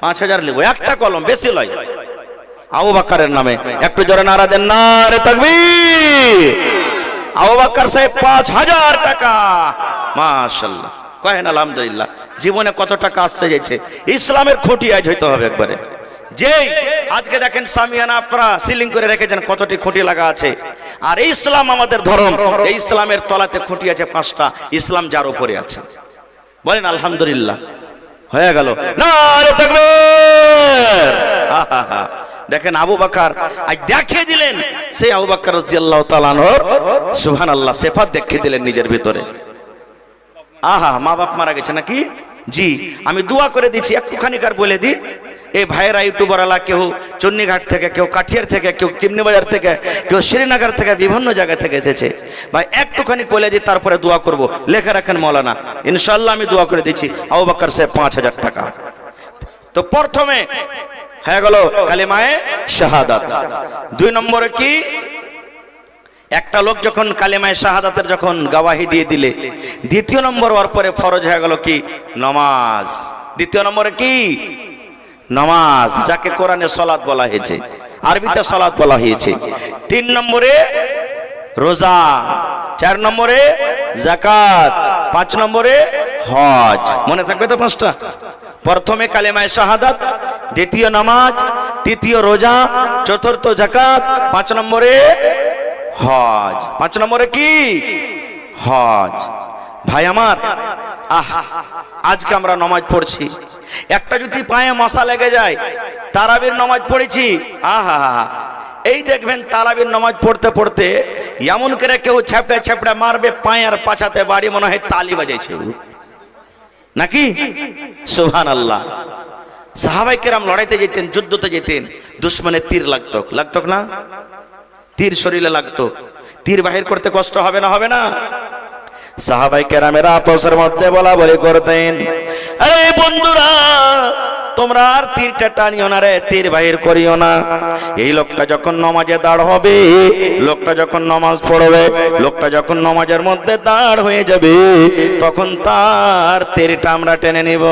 5,000 লিব, একটা কলম, বেশি লয়। আবু বকরের নামে। একটু জোরে নারা দেন, নারে তাকবীর। আবু বকর সাহেব 5000 টাকা, মাশাআল্লাহ, কহেন আলহামদুলিল্লাহ। জীবনে কত টাকা আসছে যাচ্ছে, ইসলামের খুঁটি আজ হইতে হবে একবারে। যেই আজকে দেখেন সামিয়ানা আপনারা সিলিং করে রেখেছেন, কতটি খুঁটি লাগা আছে। আর এই ইসলাম আমাদের ধর্ম, এই ইসলামের তলাতে খুঁটি আছে 5টা। ইসলাম যার উপরে আছে, বলেন আলহামদুলিল্লাহ। হয়ে গেল, নারে তাকবীর। আহা, দেখেন আবু বকর আজ দেখিয়ে দিলেন, সেই আবু বকর রাদিয়াল্লাহু তাআলা আনহুর সুবহানাল্লাহ সিফাত দেখিয়ে দিলেন নিজের ভিতরে। আহা, মা বাপ মারা গেছে নাকি? জি, আমি দোয়া করে দিচ্ছি, একটুখানি কার বলে দিই। এই ভাইয়েরা ইউটিউবাররা, কেউ চন্ডীঘাট থেকে, কেউ কাঠিয়ার থেকে, কেউ চিমনি বাজার থেকে, কেউ শ্রীনগর থেকে, বিভিন্ন জায়গা থেকে এসেছে। ভাই একটুখানি বলে দিই, তারপরে দোয়া করব। লেখা রাখেন মৌলানা, ইনশাআল্লাহ আমি দোয়া করে দিচ্ছি। আবু বকর সাহেব 5000 টাকা। তো প্রথমে হয়ে গেল কালেমায়ে শাহাদাত। 2 নম্বরে কি, একটা লোক যখন কালেমায়ে শাহাদাতের যখন গওয়াহি দিয়ে দিলে, 2 নম্বর ওর পরে ফরজ হয়ে গেল কি, নামাজ। 2 নম্বরে কি, নামাজ, যাকে কোরআনে সালাত বলা হয়েছে, আরবিতে সালাত বলা হয়েছে। 3 নম্বরে রোজা, 4 নম্বরে যাকাত, 5 নম্বরে হজ। মনে থাকবে তো 5টা? প্রথমে কালেমায়ে শাহাদাত, দ্বিতীয় নামাজ, তৃতীয় রোজা, চতুর্থ যাকাত, 5 নম্বরে হজ। 5 নম্বরে কি, হজ। ভাই আমার, আজকে আমরা নামাজ পড়ছি, একটা যদি পায়ে মশা লেগে যায়, তারাবির নামাজ পড়েছি, আহা, এই দেখবেন তারাবির নামাজ পড়তে পড়তে এমন করে কেউ ছেপড়ে ছেপড়ে মারবে, পায়ের পাছাতে বাড়ি, মনে হয় তালি বাজাইছে নাকি? সুবহানাল্লাহ। সাহাবায়ে কেরাম লড়াইতে যেতেন, যুদ্ধতে যেতেন, দুশমনের তীর লাগতো না? তীর শরীরে লাগতো, তীর বাহির করতে কষ্ট হবে না? হবে না? সাহাবায়ে কেরামেরা আপসের মধ্যে বলা বলি করতেন, আরে বন্ধুরা, তোমরা আর তীরটা টানিও না রে, তীর বাহির করিও না। এই লোকটা যখন নামাজে দাঁড় হবে, লোকটা যখন নামাজ পড়বে, লোকটা যখন নামাজের মধ্যে দাঁড় হয়ে যাবে, তখন তার তীরটা আমরা টেনে নিব।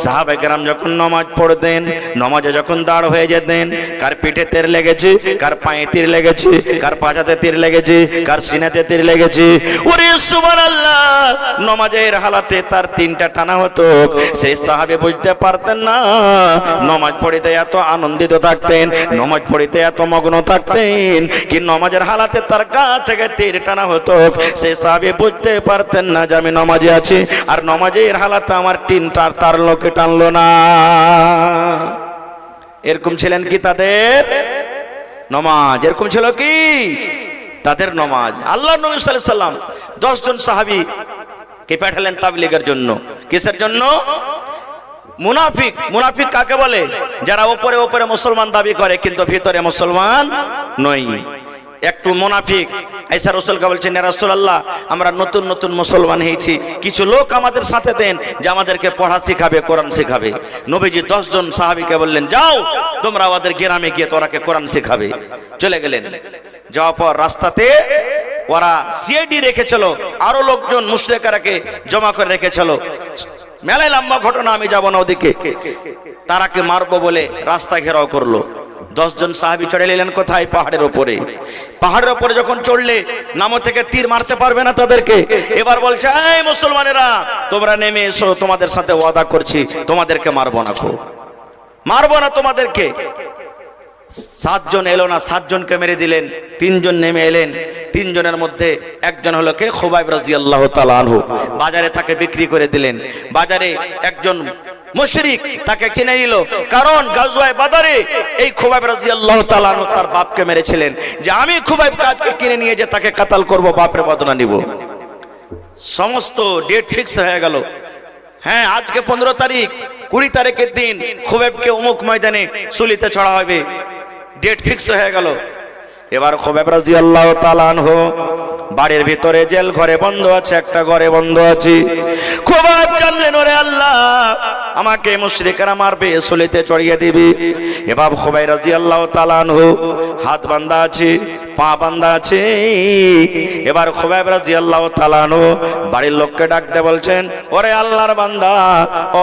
সাহাবায়ে কেরাম যখন নামাজ পড়তেন, নামাজে যখন দাঁড় হয়ে যেতেন, কার পিঠে তীর লেগেছে, কার পায়ে তীর লেগেছে, কার পাছাতে তীর লেগেছে, কার সিনাতে তীর লেগেছে, ওরে সুবহানাল্লাহ, নামাজের হালাতে তার 3টা টানা হতো। সেই সাহাবী বুঝতে পারতেন না, নামাজ পড়িতে এত আনন্দিত থাকতেন, নামাজ পড়িতে এত মগ্ন থাকতেন কি নামাজের হালাতে তার গা থেকে তীর টানা হতো। সেই সাহাবী বুঝতে পারতেন না যে আমি নামাজে আছি, আর নামাজের হালাতে আমার তার লোকে টানলো না। এরকম ছিলেন কি তাদের নামাজ? এরকম ছিল কি তাদের নামাজ? আল্লাহর নবী সাল্লাল্লাহু আলাইহি সাল্লাম 10 জন সাহাবী কে পাঠালেন তাবলীগের জন্য। কিসের জন্য? মুনাফিক। মুনাফিক কাকে বলে? যারা উপরে উপরে মুসলমান দাবি করে কিন্তু ভিতরে মুসলমান নয়। একটু মুনাফিক আয়েশা রাসূলকে বলছেন, ইয়া রাসূলুল্লাহ, আমরা নতুন নতুন মুসলমান হয়েছি, কিছু লোক আমাদের সাথে দেন যে আমাদেরকে পড়া শিখাবে, কোরআন শিখাবে। নবীজি 10 জন সাহাবীকে বললেন, যাও তোমরা আমাদের গ্রামে গিয়ে তোরাকে কোরআন শিখাবে। চলে গেলেন। যাওয়ার পর রাস্তাতে ওরা সিআইডি রেখেছিল, আরো লোকজন মুশরিকরাকে জমা করে রেখেছিল। মেলায় লম্বা ঘটনা, আমি যাব না ওদিকে। তারাকে মারবো বলে রাস্তা ঘেরাও করলো। 10 জন সাহাবী চড়ে এলেন কোথায়? পাহাড়ের উপরে। পাহাড়ের উপরে যখন চড়লে, নামো থেকে তীর মারতে পারবে না তাদেরকে। এবার বলছে, এই মুসলমানেরা, তোমরা নেমে এসো, তোমাদের সাথে ওয়াদা করছি তোমাদেরকে মারবো না, মারবো না তোমাদেরকে। 7 জন এলো না, 7 জনকে মেরে দিলেন। 3 জন নেমে এলেন। 3 জনের মধ্যে একজন হলো কে? খুবাইব রাদিয়াল্লাহু তাআলা আনহু। বাজারে তাকে বিক্রি করে দিলেন। বাজারে একজন মুশরিক তাকে কিনে নিল, কারণ গাজওয়ায়ে বাদরে এই খুবাইব রাদিয়াল্লাহু তাআলা আনহু তার বাপকে মেরেছিলেন, যে আমি খুবাইবকে আজকে কিনে নিয়ে যে তাকে কাতাল করব, বাপের বদলা নিব। সমস্ত ডেট ফিক্স হয়ে গেল। হ্যাঁ, আজকে 15 তারিখ, 20 তারিখের দিন খুবাইবকে অমুক ময়দানে সুলিতে চড়া হবে। ডেট ফিক্স হয়ে গেল। এবার খুবাইব রাদিয়াল্লাহু তাআলা আনহু বাড়ির ভিতরে, জেল ঘরে বন্ধ আছে, একটা ঘরে বন্ধ আছে। খুবাইব জানলেন, ওরে আল্লাহ, আমাকে মুশরিকরা মারবে, সুলিতে চড়িয়ে দিবে। এবার খুবাইব রাদিয়াল্লাহু তাআলা আনহু হাত বাঁধা আছে, পা বান্ধা আছে। এবার খুবাইব রাদিয়াল্লাহু তাআলা আনহু বাড়ির লোককে ডাকতে বলছেন, ওরে আল্লাহর বান্দা,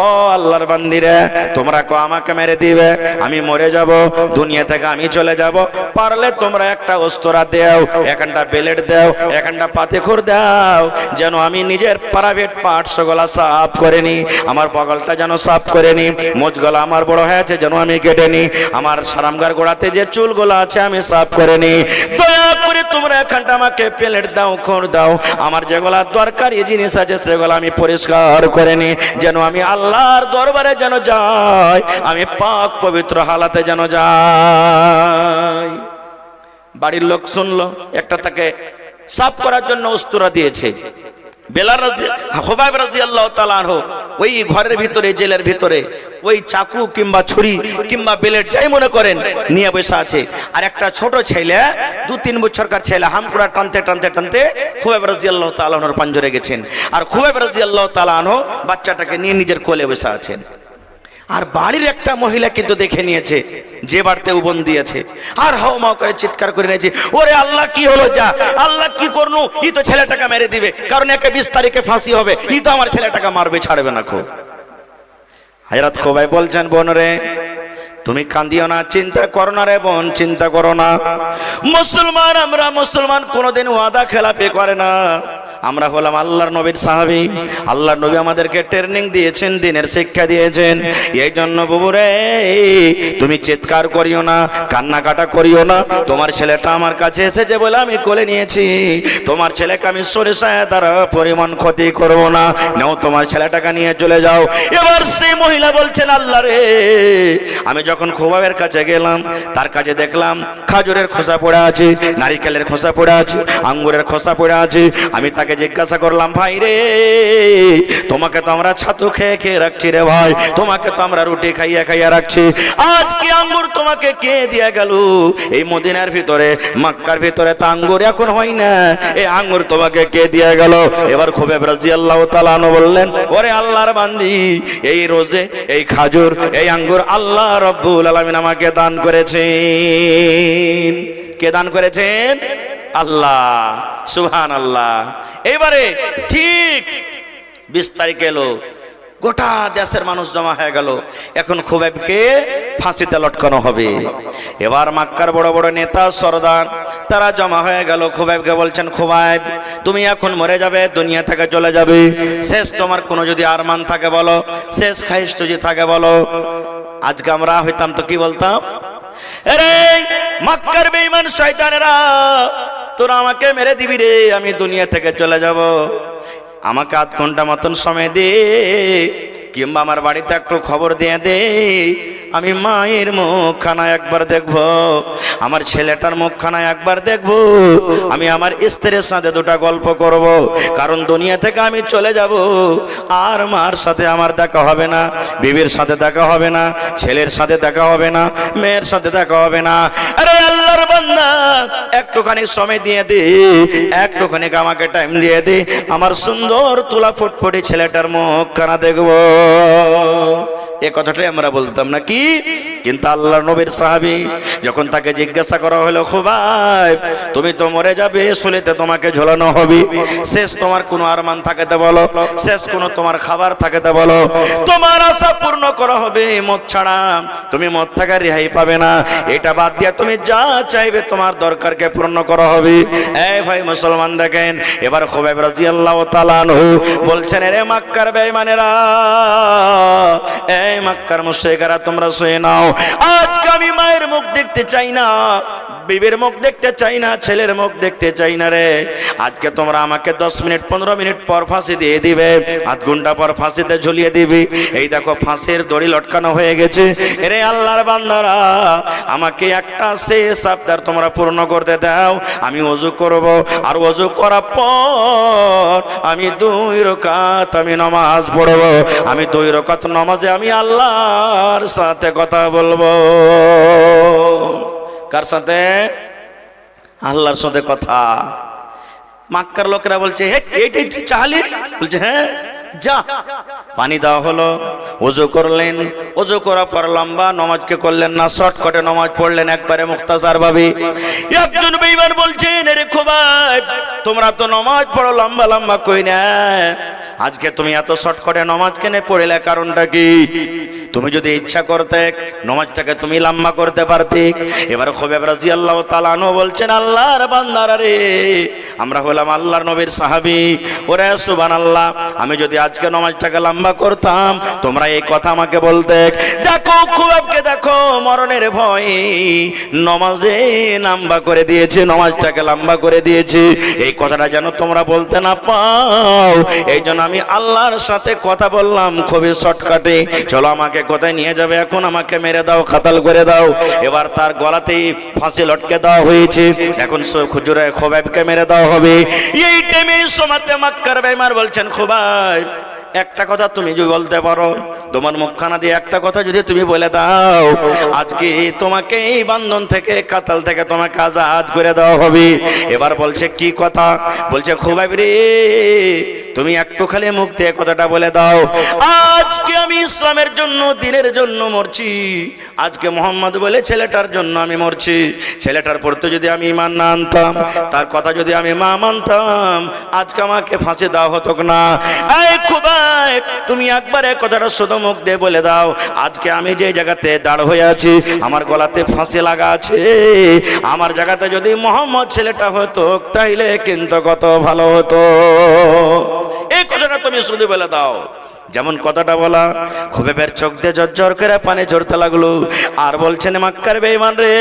ও আল্লাহর বান্দিরে, তোমরা কো আমাকে মেরে দিবে, আমি মরে যাব, দুনিয়া থেকে আমি চলে যাব, পারলে তোমরা একটা অস্ত্র দাও, একটা বেলেট দাও, একটা পাতিখুর দাও, যেন আমি নিজের প্রাইভেট পার্টস গুলা সাফ করে নি, আমার বগলটা যেন সাফ করে নি, মোচগুলো আমার বড় হয়েছে যেন আমি কেটে নি, আমার সারামগার গোড়াতে যে চুলগুলো আছে আমি সাফ করে নি, দয়া করে তোমরা এখানটা আমাকে প্লেট দাও, খোর দাও, আমার যেগুলা দরকারি জিনিস আছে সেগুলো আমি পরিষ্কার করে নি, যেন আমি আল্লাহর দরবারে যেন যাই, আমি পাক পবিত্র হালাতে যেন যাই। বাড়ির লোক শুনলো, একটা তাকে সাফ করার জন্য অস্ত্র দিয়েছে। খুবাইব রাদিয়াল্লাহু তাআলা আনহু ওই ঘরের ভিতরে, জেলের ভিতরে ওই চাকু কিংবা ছুরি কিংবা বেলেট যাই মনে করেন নিয়ে বসে আছে। আর একটা ছোট ছেলে, 2-3 বছরকার ছেলে, হামকুড়া টানতে টানতে টানতে খুবাইব রাদিয়াল্লাহু তাআলা আনহুর পাঞ্জরে গেছেন। আর খুবাইব রাদিয়াল্লাহু তাআলা আনহু বাচ্চাটাকে নিয়ে নিজের কোলে বসে আছেন। আর বাড়ির একটা মহিলা কিন্তু দেখে নিয়েছে যে বাড়িতে উবন দিয়েছে, আর হাওমাও করে চিৎকার করে নিয়েছে, ওরে আল্লাহ কি হলো, যা আল্লাহ কি করনু, ই তো ছেলেটাকে মেরে দিবে, কারণ একে 20 তারিখে ফাঁসি হবে, ই তো আমার ছেলেটাকে মারবে, ছাড়বে না। খো হযরত খুবাইব বলছেন, বোন রে তুমি কাঁদিও না, চিন্তা করো না রে বোন, চিন্তা করো না। মুসলমান, আমরা মুসলমান কোনোদিন ওয়াদা খেলাপি করে না, আমরা হলাম আল্লাহর নবীর সাহাবী। আল্লাহর নবী আমাদেরকে ট্রেনিং দিয়েছেন, দিনের শিক্ষা দিয়েছেন। এই জন্য বাবুরে তুমি চিৎকার করিও না, কান্নাকাটা করিও না। তোমার ছেলেটা আমার কাছে এসেছে বলে আমি কোলে নিয়েছি, তোমার ছেলেকে আমি সরিষায় দ্বারা পরিমাণ ক্ষতি করব না, নাও তোমার ছেলেটাকে নিয়ে চলে যাও। এবার সেই মহিলা বলছেন, আল্লাহ রে, আমি যখন খুবাইবের কাছে গেলাম, তার কাছে দেখলাম খাজুরের খোসা পড়ে আছে, নারিকেলের খোসা পড়ে আছে, আঙ্গুরের খোসা পড়ে আছে। আমি তাকে জিজ্ঞাসা করলাম, ভাই রে, তোমাকে তো আমরা ছাতু খেয়ে খেয়ে রাখছি রে ভাই, তোমাকে তো আমরা রুটি খাইয়া খাইয়া রাখছি, আজকে আঙ্গুর তোমাকে কে দিয়ে গেল? এই মদিনার ভিতরে, মক্কার ভিতরে তো আঙ্গুর এখন হয় না, এই আঙ্গুর তোমাকে কে দিয়ে গেল? এবার খুবাইব রাদিয়াল্লাহু তাআলা আনহু বললেন, ওরে আল্লাহর বান্দি, এই রোজে, এই খাজুর, এই আঙ্গুর আল্লাহ রব্বুল আলামিন আমাকে দান করেছেন। কে দান করেছেন? আল্লাহ, সুবহানাল্লাহ। এবারে ঠিক 20 তারিখ এলো, গোটা দেশের মানুষ জমা হয়ে গেল, এখন খুবাইবকে ফাঁসিতে লটকানো হবে। এবার মক্কার বড় বড় নেতা সরদার তারা জমা হয়ে গেল, খুবাইবকে বলছেন, খুবাইব তুমি এখন মরে যাবে, দুনিয়া থেকে চলে যাবে, শেষ তোমার কোনো যদি আরমান থাকে বলো, শেষ খাইশ যদি থাকে বলো। আজকে আমরা হইতাম তো কি বলতাম, আরে মক্কার বেঈমান শয়তানেরা, তোরা আমাকে মেরে দিবি রে, আমি দুনিয়া থেকে চলে যাব, আমাকে 8 ঘন্টা মতন সময় দে, কিংবা আমার বাড়িতে একটু খবর দিয়ে দে, আমি মায়ের মুখখানা একবার দেখবো, আমার ছেলেটার মুখখানা একবার দেখবো, আমি আমার স্ত্রীর সাথে 2টা গল্প করব, কারণ দুনিয়া থেকে আমি চলে যাব, আর মার সাথে আমার দেখা হবে না, বিবির সাথে দেখা হবে না, ছেলের সাথে দেখা হবে না, মেয়ের সাথে দেখা হবে না। আরে আল্লাহর বান্দা, একটুখানি সময় দিয়ে দে, একটুখানি আমাকে টাইম দিয়ে দে, আমার সুন্দর তুলা ফুটফুটি ছেলেটার মুখখানা দেখবো। এ কথাটাই আমরা বলতাম নাকি? কিন্তু আল্লাহর নবীর সাহাবী যখন তাকে জিজ্ঞাসা করা হলো, খুবাইব তুমি তো মরে যাবে, শুলিতে তোমাকে ঝোলানো হবে, শেষ তোমার কোনো আরমান থাকেতে বলো, শেষ কোনো তোমার খাবার থাকেতে বলো, তোমার আশা পূর্ণ করা হবে, মত ছাড়া তুমি মত থেকে রেহাই পাবে না, এটা বাদ দিয়া তুমি যা চাইবে তোমার দরকারকে পূর্ণ করা হবে। এই ভাই মুসলমান দেখেন, এবার খুবাইব রাদিয়াল্লাহু তাআলা আনহু বলছেন, রে মক্কার বেঈমানেরা, এই মক্কার মুশরিকরা, তোমরা শুনে নাও, আজকে আমি মায়ের মুখ দেখতে চাই না, বিবির মুখ দেখতে চাই না, ছেলের মুখ দেখতে চাই না রে, আজকে তোমরা আমাকে 10 মিনিট 15 মিনিট পর ফাঁসি দিয়ে দিবে, 8 ঘন্টা পর ফাঁসিতে ঝুলিয়ে দিবি। এই দেখো ফাঁসির দড়ি লটকানো হয়ে গেছে। এরে আল্লাহর বান্দারা, আমাকে একটা শেষ আবদার তোমরা পূর্ণ করতে দাও, আমি ওযু করব, আর ওযু করার পর আমি 2 রাকাত আমি নামাজ পড়ব, আমি 2 রাকাত নামাজে আমি আল্লাহর সাথে কথা বলবো। কার সাথে? আল্লাহর সাথে কথা। মক্কার লোকেরা বলছে, হে এইটাই তুই চাইলি? বলছে, হ্যাঁ যা পানি দেওয়া হলো, ওযু করলেন, ওযু করার পর লম্বা নামাজকে করলেন না, শর্টকাটে নামাজ পড়লেন একবারে মুখতাসার ভাবে। একজন বেঈমান বলছেন, আরে খোবাইব তোমরা তো নামাজ পড়ো লম্বা লম্বা কই না, আজকে তুমি এত শর্টকাটে নামাজ কেনে পড়লে, কারণটা কি? তুমি যদি ইচ্ছা করতে নামাজটাকে তুমি লম্বা করতে পারতে। এবার খোবাইব রাদিয়াল্লাহু তাআলা আনহু বলছেন, আল্লাহর বান্দারা রে, আমরা হলাম আল্লাহর নবীর সাহাবী, ওরে সুবহানাল্লাহ, আমি যদি আজকে নামাজটাকে লম্বা করতাম তোমরা এই কথা আমাকে বলতে। দেখো খোবাইবকে দেখো, মরণের ভয়ে নামাজে লম্বা করে দিয়েছে, নামাজটাকে লম্বা করে দিয়েছে, এই কথাটা যেন তোমরা বলতে না পাও, এই জন্য আমি আল্লাহর সাথে কথা বললাম খুবই শর্টকাটে, চলো আমাকে কোথায় নিয়ে যাবে, এখন আমাকে মেরে দাও, কাতাল করে দাও। এবার তার গলাতেই ফাঁসি লটকে দেওয়া হয়েছে, এখন খুজুরে খোবাইবকে মেরে দেওয়া হবে। এই টাইমে সময়তে মক্কার বেঈমান বলছেন, খোবাইব একটা কথা তুমি যদি বলতে পারো, তোমার মুখখানা দিয়ে একটা কথা যদি তুমি বলে দাও, আজকে তোমাকে এই বান্ধন থেকে, কাতাল থেকে তোমাকে আজাদ করে দেওয়া হবে। এবার বলছে কি কথা? বলছে খোবাইব রে, তুমি একটু খালি মুখ দিয়ে কথাটা বলে দাও, আজকে আমি ইসলামের জন্য, দ্বীনের জন্য মরছি, আজকে মোহাম্মদ বলে ছেলেটার জন্য আমি মরছি, ছেলেটার পড়তে যদি আমি ঈমান না আনতাম, তার কথা যদি আমি মা মানতাম, আজকে আমাকে ফাঁসি দেওয়া হতো না। এই খোবাইব তুমি একবারে কথাটা শুধু মুখ দিয়ে বলে দাও, আজকে আমি যে জায়গাতে দাঁড় হয়ে আছি, আমার গলাতে ফাঁসি লাগা আছে, আমার জায়গাতে যদি মোহাম্মদ ছেলেটা হতো তাইলে কিন্তু কত ভালো হতো, এই কথাটা তুমি শুধু বলে দাও। যেমন কথাটা বলা, খোবাইবের চোখ দিয়ে ঝরঝর করে পানি ঝরতে লাগলো, আর বলছেন মক্কার বেঈমান রে,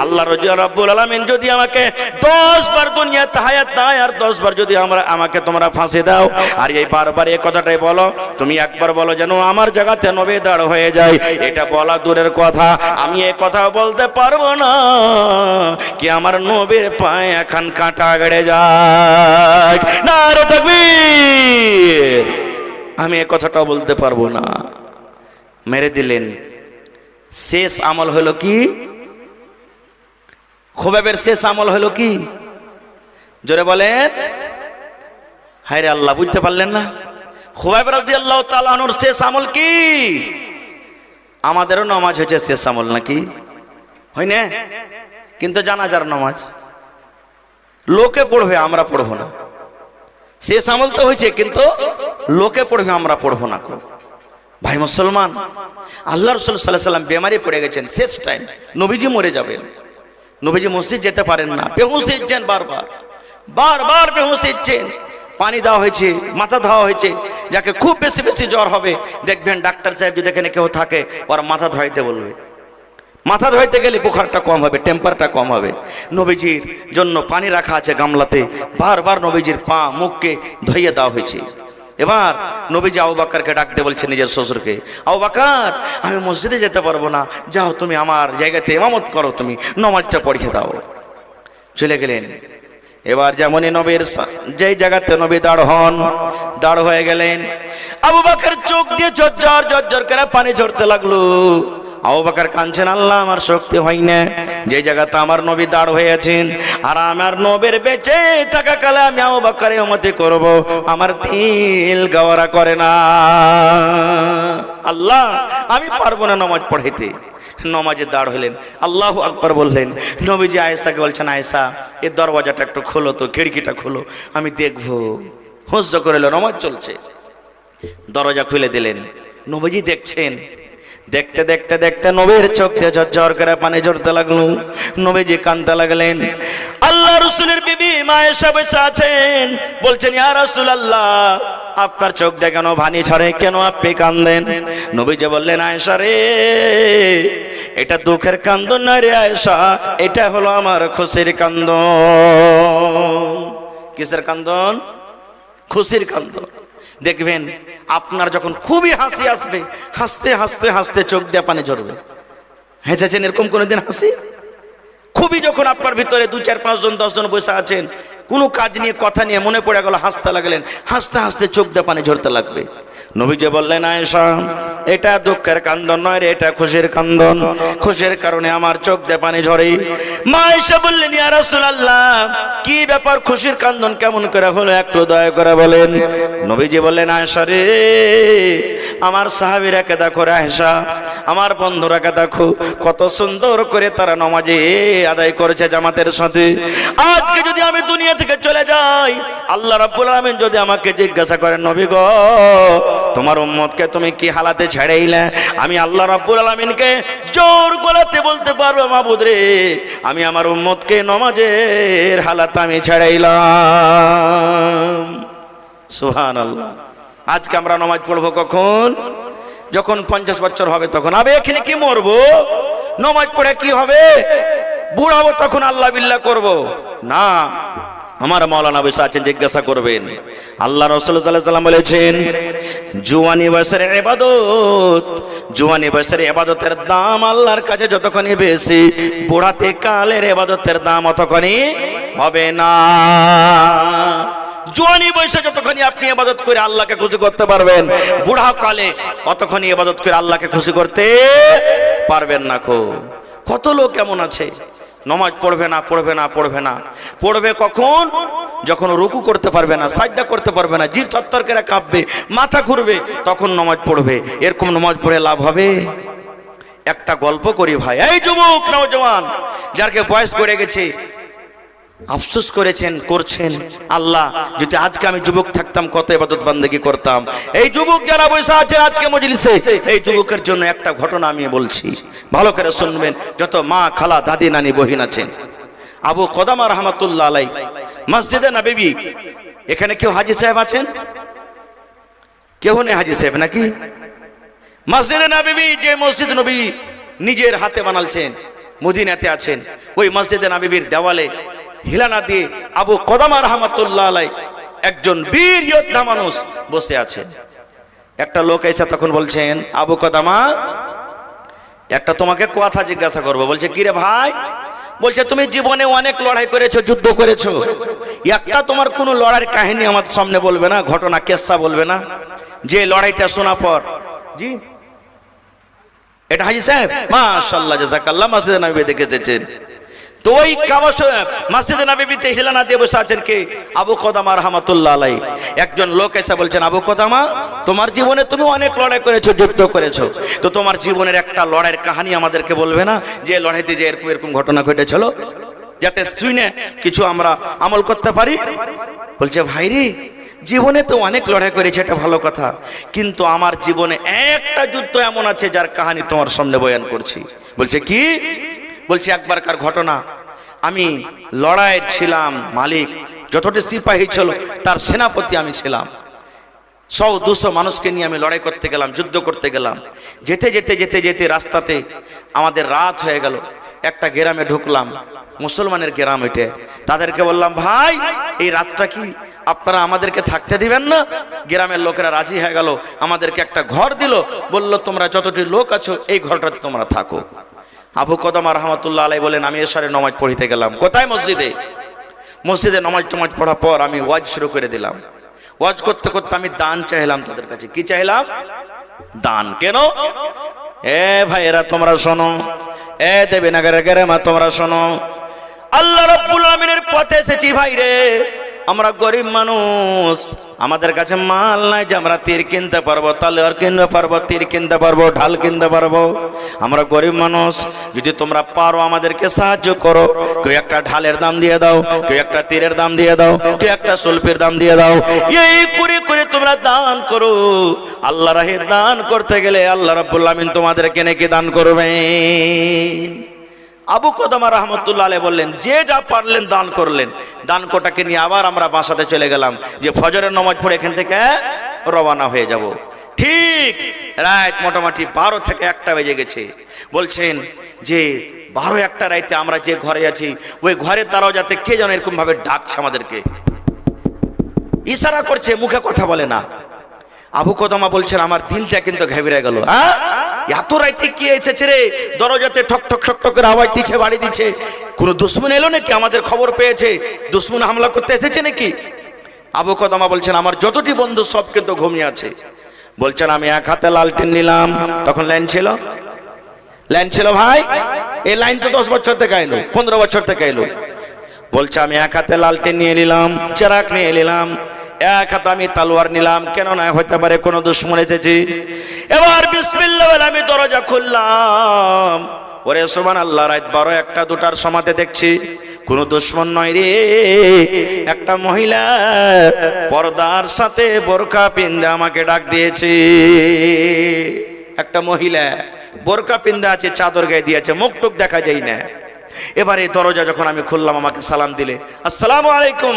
আল্লাহ রাব্বুল আলামিন যদি আমাকে 10 বার দুনিয়াতে হায়াত দেয়, আর 10 বার যদি আমাকে তোমরা ফাঁসি দাও, আর এই বারবার এই কথাটাই বলো, তুমি একবার বলো যেন আমার জায়গাতে নবী দাঁড় হয়ে যায়, এটা বলা দূরের কথা, আমি এই কথা বলতে পারবো না কি আমার নবীর পায়ে এখন কাঁটা গড়ে যায়, নারে তাকবীর, আমি এই কথাটাও বলতে পারবো না। মেরে দিলেন। শেষ আমল হলো কি? খোবাইবের শেষ আমল হলো কি? জোরে বলেন। হায় রে আল্লাহ, বুঝতে পারলেন না? খোবাইব রাদিয়াল্লাহু তাআলা আনহুর শেষ আমল কি? আমাদেরও নামাজ হয়েছে শেষ আমল নাকি? হয় না? কিন্তু জানাজার নামাজ লোকে পড়বে, আমরা পড়বো না। শেষ আমল তো হয়েছে, কিন্তু লোকে পড়বে, আমরা পড়বো না। ভাই মুসলমান, আল্লাহ রাসূল সাল্লাল্লাহু আলাইহি ওয়াসাল্লাম বেমারি পড়ে গেছেন, শেষ টাইম, নবীজি মরে যাবেন, নবীজি মসজিদ যেতে পারেন না, বেহুশ হচ্ছেন, বারবার বেহুশ হচ্ছেন, পানি দেওয়া হয়েছে, মাথা ধোয়া হয়েছে, যাকে খুব বেশি বেশি জ্বর হবে দেখবেন ডাক্তার সাহেব যদি এখানে কেউ থাকে ওর মাথা ধোয়াইতে বলবে, মাথা ধোয়াইতে গেলে বুখারটা কম হবে, টেম্পারটা কম হবে। নবীজির জন্য পানি রাখা আছে গামলাতে, বারবার নবীজির পা মুখকে ধুইয়ে দেওয়া হয়েছে। এবার নবীজি আবু বকরকে ডাকতে বলছেন, নিজের শ্বশুরকে, আবু বকর আমি মসজিদে যেতে পারবো না, যাও তুমি আমার জায়গাতে ইমামত করো, তুমি নামাজটা পড়িয়ে দাও। চলে গেলেন। এবার যেমনই নবীর যেই জায়গাতে নবী দাঁড় হয়ে গেলেন, আবু বকর চোখ দিয়ে ঝরঝর করে পানি ঝরতে লাগলো। আবু বকর কাঁদছেন, আল্লাহ আমার শক্তি হয় না, যে জায়গাতে আমার নবী দাঁড় হয়ে আছেন, আর আমার নবীর বেঁচে থাকা কালে আমি আবু বকরের উম্মতি করব, আমার দিল গাওয়ারা করে না, আল্লাহ আমি পারবো না নামাজ পড়াইতে। নামাজে দাঁড় হলেন, আল্লাহু আকবার বললেন। নবীজি আয়েশাকে বলছেন, আয়েশা এই দরওয়াজাটা একটু খোলো তো, খিড়কিটা খোলো, আমি দেখবো। হুজ্জ করে নামাজ চলছে, দরজা খুলে দিলেন। নবীজি দেখছেন, দেখতে দেখতে দেখতে নবীর চোখ দিয়ে ঝরঝর করে পানি ঝরতে লাগলো। নবীজি কাঁদতে লাগলেন। আল্লাহ রাসূলের বিবি মা আয়েশা বসে আছেন, বলছেন, ইয়া রাসূলুল্লাহ আপনার চোখ দিয়ে কেন পানি ঝরে, কেন আপনি কাঁদেন? নবীজি বললেন, আয়েশা রে, এটা দুঃখের কান্দন না রে আয়েশা, এটা হলো আমার খুশির কান্দন। কিসের কান্দন? খুশির কান্দন। দেখবেন আপনার যখন খুবই হাসি আসবে, হাসতে হাসতে হাসতে চোখ দিয়ে পানি ঝরবে। হেসেছেন এরকম কোনোদিন হাসি? খুবই যখন আপনার ভিতরে 2, 4, 5 জন 10 জন বসে আছেন, কোনো কাজ নিয়ে কথা নিয়ে মনে পড়ে গেল, হাসতে লাগলেন, হাসতে হাসতে চোখ দিয়ে পানি ঝরতে লাগবে। নবীজি বললেন, আয়েশা এটা দুঃখের কান্দন নয় রে, এটা খুশির কান্দন, খুশির কারণে আমার চোখ দিয়ে পানি ঝরে। মা আয়েশা বললেন, ইয়া রাসূলুল্লাহ কি ব্যাপার, খুশির কান্দন কেমন করে হলো, একটু দয়া করে বলেন। নবীজি বললেন, আয়েশা রে আমার সাহাবীরাকে দেখো রে আয়েশা, আমার বন্ধুরাকে দেখো কত সুন্দর করে তারা নামাজে আদায় করেছে জামাতের সাথে। আজকে যদি আমি দুনিয়া থেকে চলে যাই, আল্লাহ রাব্বুল আলামিন যদি আমাকে জিজ্ঞাসা করেন, নবী গো তোমার উম্মতকে তুমি কি হালাতে ছেড়েইলে, আমি আল্লাহ রাব্বুল আলামিনকে জোর গলাতে বলতে পারবো, মাবুদ রে আমি আমার উম্মতকে নামাজের হালাত আমি ছেড়েইলাম। সুবহানাল্লাহ। আজকে আমরা নামাজ পড়বো কখন? যখন 50 বছর হবে তখন। আবে এখানে কি মরবো? নামাজ পড়ে কি হবে? বুড়াবো তখন আল্লাহ বিল্লাহ করব না। আমার মাওলানা বসে আছেন, জিজ্ঞাসা করবেন। আল্লাহ রাসূল সাল্লাল্লাহু আলাইহি ওয়াসাল্লাম বলেছেন, জুয়ানি বয়সের ইবাদত, জুয়ানি বয়সের ইবাদতের দাম আল্লাহর কাছে যতখানি বেশি, বুড়াতে কালের ইবাদতের দাম অতখানি হবে না। জোয়ানি বয়সে যতখানি আপনি ইবাদত করে আল্লাহকে খুশি করতে পারবেন, বুড়া কালে অতখানি ইবাদত করে আল্লাহকে খুশি করতে পারবেন না। কত লোক কেমন আছে, নামাজ পড়বে না পড়বে না পড়বে না, পড়বে কখন? যখন রুকু করতে পারবে না, সাজদা করতে পারবে না, জি থরথর করে কাঁপবে, মাথা ঘুরবে, তখন নামাজ পড়বে। এরকম নামাজ পড়ে লাভ হবে? একটা গল্প করি ভাই। এই যুবক নওজওয়ান যারকে বয়স করে গেছে, আফসোস করেছেন, করছেন, আল্লাহ যদি আজকে আমি যুবক থাকতাম কত ইবাদত বান্দেগি করতাম। এই যুবক যারা বসে আছেন আজকে মজলিসে, এই যুবকের জন্য একটা ঘটনা আমি বলছি, ভালো করে শুনবেন। যত মা খালা দাদি নানি বহিন আছেন, আবু কদামা রাহমাতুল্লাহ আলাইহি মসজিদে নববী, এখানে কেউ হাজী সাহেব আছেন? কেউ নেই হাজী সাহেব নাকি? মসজিদে নববী, যে মসজিদ নবী নিজের হাতে বানালছেন, মদিনাতে আছেন, ওই মসজিদে নববীর দেওয়ালে হিলানা দিয়ে আবু কদামা রাহমাতুল্লাহ আলাইহি একজন বীর যোদ্ধা মানুষ বসে আছেন। একটা লোক এসে তখন বলছেন, আবু কদামা একটা তোমাকে কথা জিজ্ঞাসা করবো। বলছে, কি রে ভাই? বলছে, তুমি জীবনে অনেক লড়াই করেছো, যুদ্ধ করেছো, একটা তোমার কোনো লড়াইয়ের কাহিনী আমার সামনে বলবে না, ঘটনা কেসা বলবে না, যে লড়াইটা শোনা পর। জি এটা হাজী সাহেব, মাশাআল্লাহ জাযাকাল্লাহ, মসজিদে নববী দেখে এসেছেন। তো ওই মসজিদে নববীতে হিলানা দিয়ে বসে আছেন কে? আবু কদামা রাহমাতুল্লাহ আলাইহি। একজন লোক এসে বলছেন, আবু কদামা তোমার জীবনে তুমি অনেক লড়াই করেছো, যুদ্ধ করেছো, তো তোমার জীবনের একটা লড়াইয়ের কাহিনী আমাদেরকে বলবে না, যে লড়াইতে যে এরকম এরকম ঘটনা ঘটেছিল, যাতে শুনে কিছু আমরা আমল করতে পারি। বলছে, ভাই রে জীবনে তো অনেক লড়াই করেছে, এটা ভালো কথা, কিন্তু আমার জীবনে একটা যুদ্ধ এমন আছে যার কাহিনী তোমার সামনে বয়ান করছি। বলছে, কি? বলছে, একবারকার ঘটনা, আমি লড়াইয়ের ছিলাম মালিক, যতটি সিপাহী ছিল তার সেনাপতি আমি ছিলাম। 100-200 মানুষকে নিয়ে আমি লড়াই করতে গেলাম, যুদ্ধ করতে গেলাম। যেতে যেতে যেতে যেতে রাস্তাতে আমাদের রাত হয়ে গেল। একটা গ্রামে ঢুকলাম, মুসলমানের গ্রাম এটা। তাদেরকে বললাম, ভাই এই রাতটা কি আপনারা আমাদেরকে থাকতে দিবেন না? গ্রামের লোকেরা রাজি হয়ে গেল, আমাদেরকে একটা ঘর দিল, বলল তোমরা যতটি লোক আছো এই ঘরটাতে তোমরা থাকো। আবু কদামা রাহমাতুল্লাহ আলাইহি বলেন, আমি এশারে নামাজ পড়িতে গেলাম। কোথায়? মসজিদে। মসজিদে নামাজ পড়ার পর আমি ওয়াজ শুরু করে দিলাম। ওয়াজ করতে করতে আমি দান চাইলাম তাদের কাছে। কি চাইলাম? দান। কেন? এ ভাইয়েরা তোমরা শোনো, এ দেবীনগরের গ্রামে তোমরা শোনো, আল্লাহ রাব্বুল আলামিনের পথে এসেছি ভাই রে। আমরা গরিব মানুষ, আমাদের কাছে মাল নাই যে আমরা তীর কিনতে পারবো, তলোয়ার কিনতে পারবো, তীর কিনতে পারবো, ঢাল কিনতে পারবো। আমরা গরিব মানুষ, যদি তোমরা পারো আমাদেরকে সাহায্য করো। কেউ একটা ঢালের দাম দিয়ে দাও, কেউ একটা তীরের দাম দিয়ে দাও, কেউ একটা সুলফের দাম দিয়ে দাও। এই করে করে তোমরা দান করো। আল্লাহ রাহে দান করতে গেলে আল্লাহ রাব্বুল আমিন তোমাদেরকে নাকি দান করবেন। আবু কদামা রাহমাতুল্লাহ আলাইহি বললেন, যে যা পারলেন দান করলেন। দান কোটাকে নিয়ে আবার আমরা বাসাতে চলে গেলাম, যে ফজরের নামাজ পড়ে এখান থেকে রওনা হয়ে যাব। ঠিক রাত মোটামুটি 12 থেকে 1টা বেজে গেছে। বলছেন যে 12-1টা রাতে আমরা যে ঘরে আছি, ওই ঘরের দরজাতে কে যেন এরকম ভাবে ডাকছে, আমাদেরকে ইশারা করছে, মুখে কথা বলে না। আবু কদামা বলছেন, আমার দিলটা কিন্তু ঘাবড়ে গেল। এত রাইতে কি এসেছে রে? দরজাতে ঠক ঠক ঠক ঠক করে আওয়াজ দিচ্ছে, বাড়ি দিচ্ছে। কোন দুশমন এলো নাকি? আমাদের খবর পেয়েছে, দুশমন হামলা করতে এসেছে নাকি? আবু কদামা বলছেন, আমার যতটি বন্ধু সব কিন্তু ঘুমিয়ে আছে। বলছেন আমি এক হাতে লালটেন নিলাম, তখন লাইন ছিল ভাই, এই লাইন তো 10 বছর থেকে এলো, 15 বছর থেকে এলো। বলছে আমি এক হাতে লালটেন নিয়ে নিলাম, চেরাক নিয়ে নিলাম, এক হাতে আমি তলোয়ার নিলাম, কেন না হতে পারে কোনো দুশমন এসেছে। এবার বিসমিল্লাহ বলে আমি দরজা খুললাম। ওরে সুবহানাল্লাহ, রাত 12, 1টা 2টার সময়তে দেখছি কোন দুশমন নয় রে, একটা মহিলা পর্দার সাথে বোরকা পিন্দে আমাকে ডাক দিয়েছে। একটা মহিলা বোরকা পিন্দে আছে, চাদর গায়ে দিয়েছে, মুখ টুক দেখা যায় না। এবারে দরজা যখন আমি খুললাম, আমাকে সালাম দিলে, আসসালামু আলাইকুম।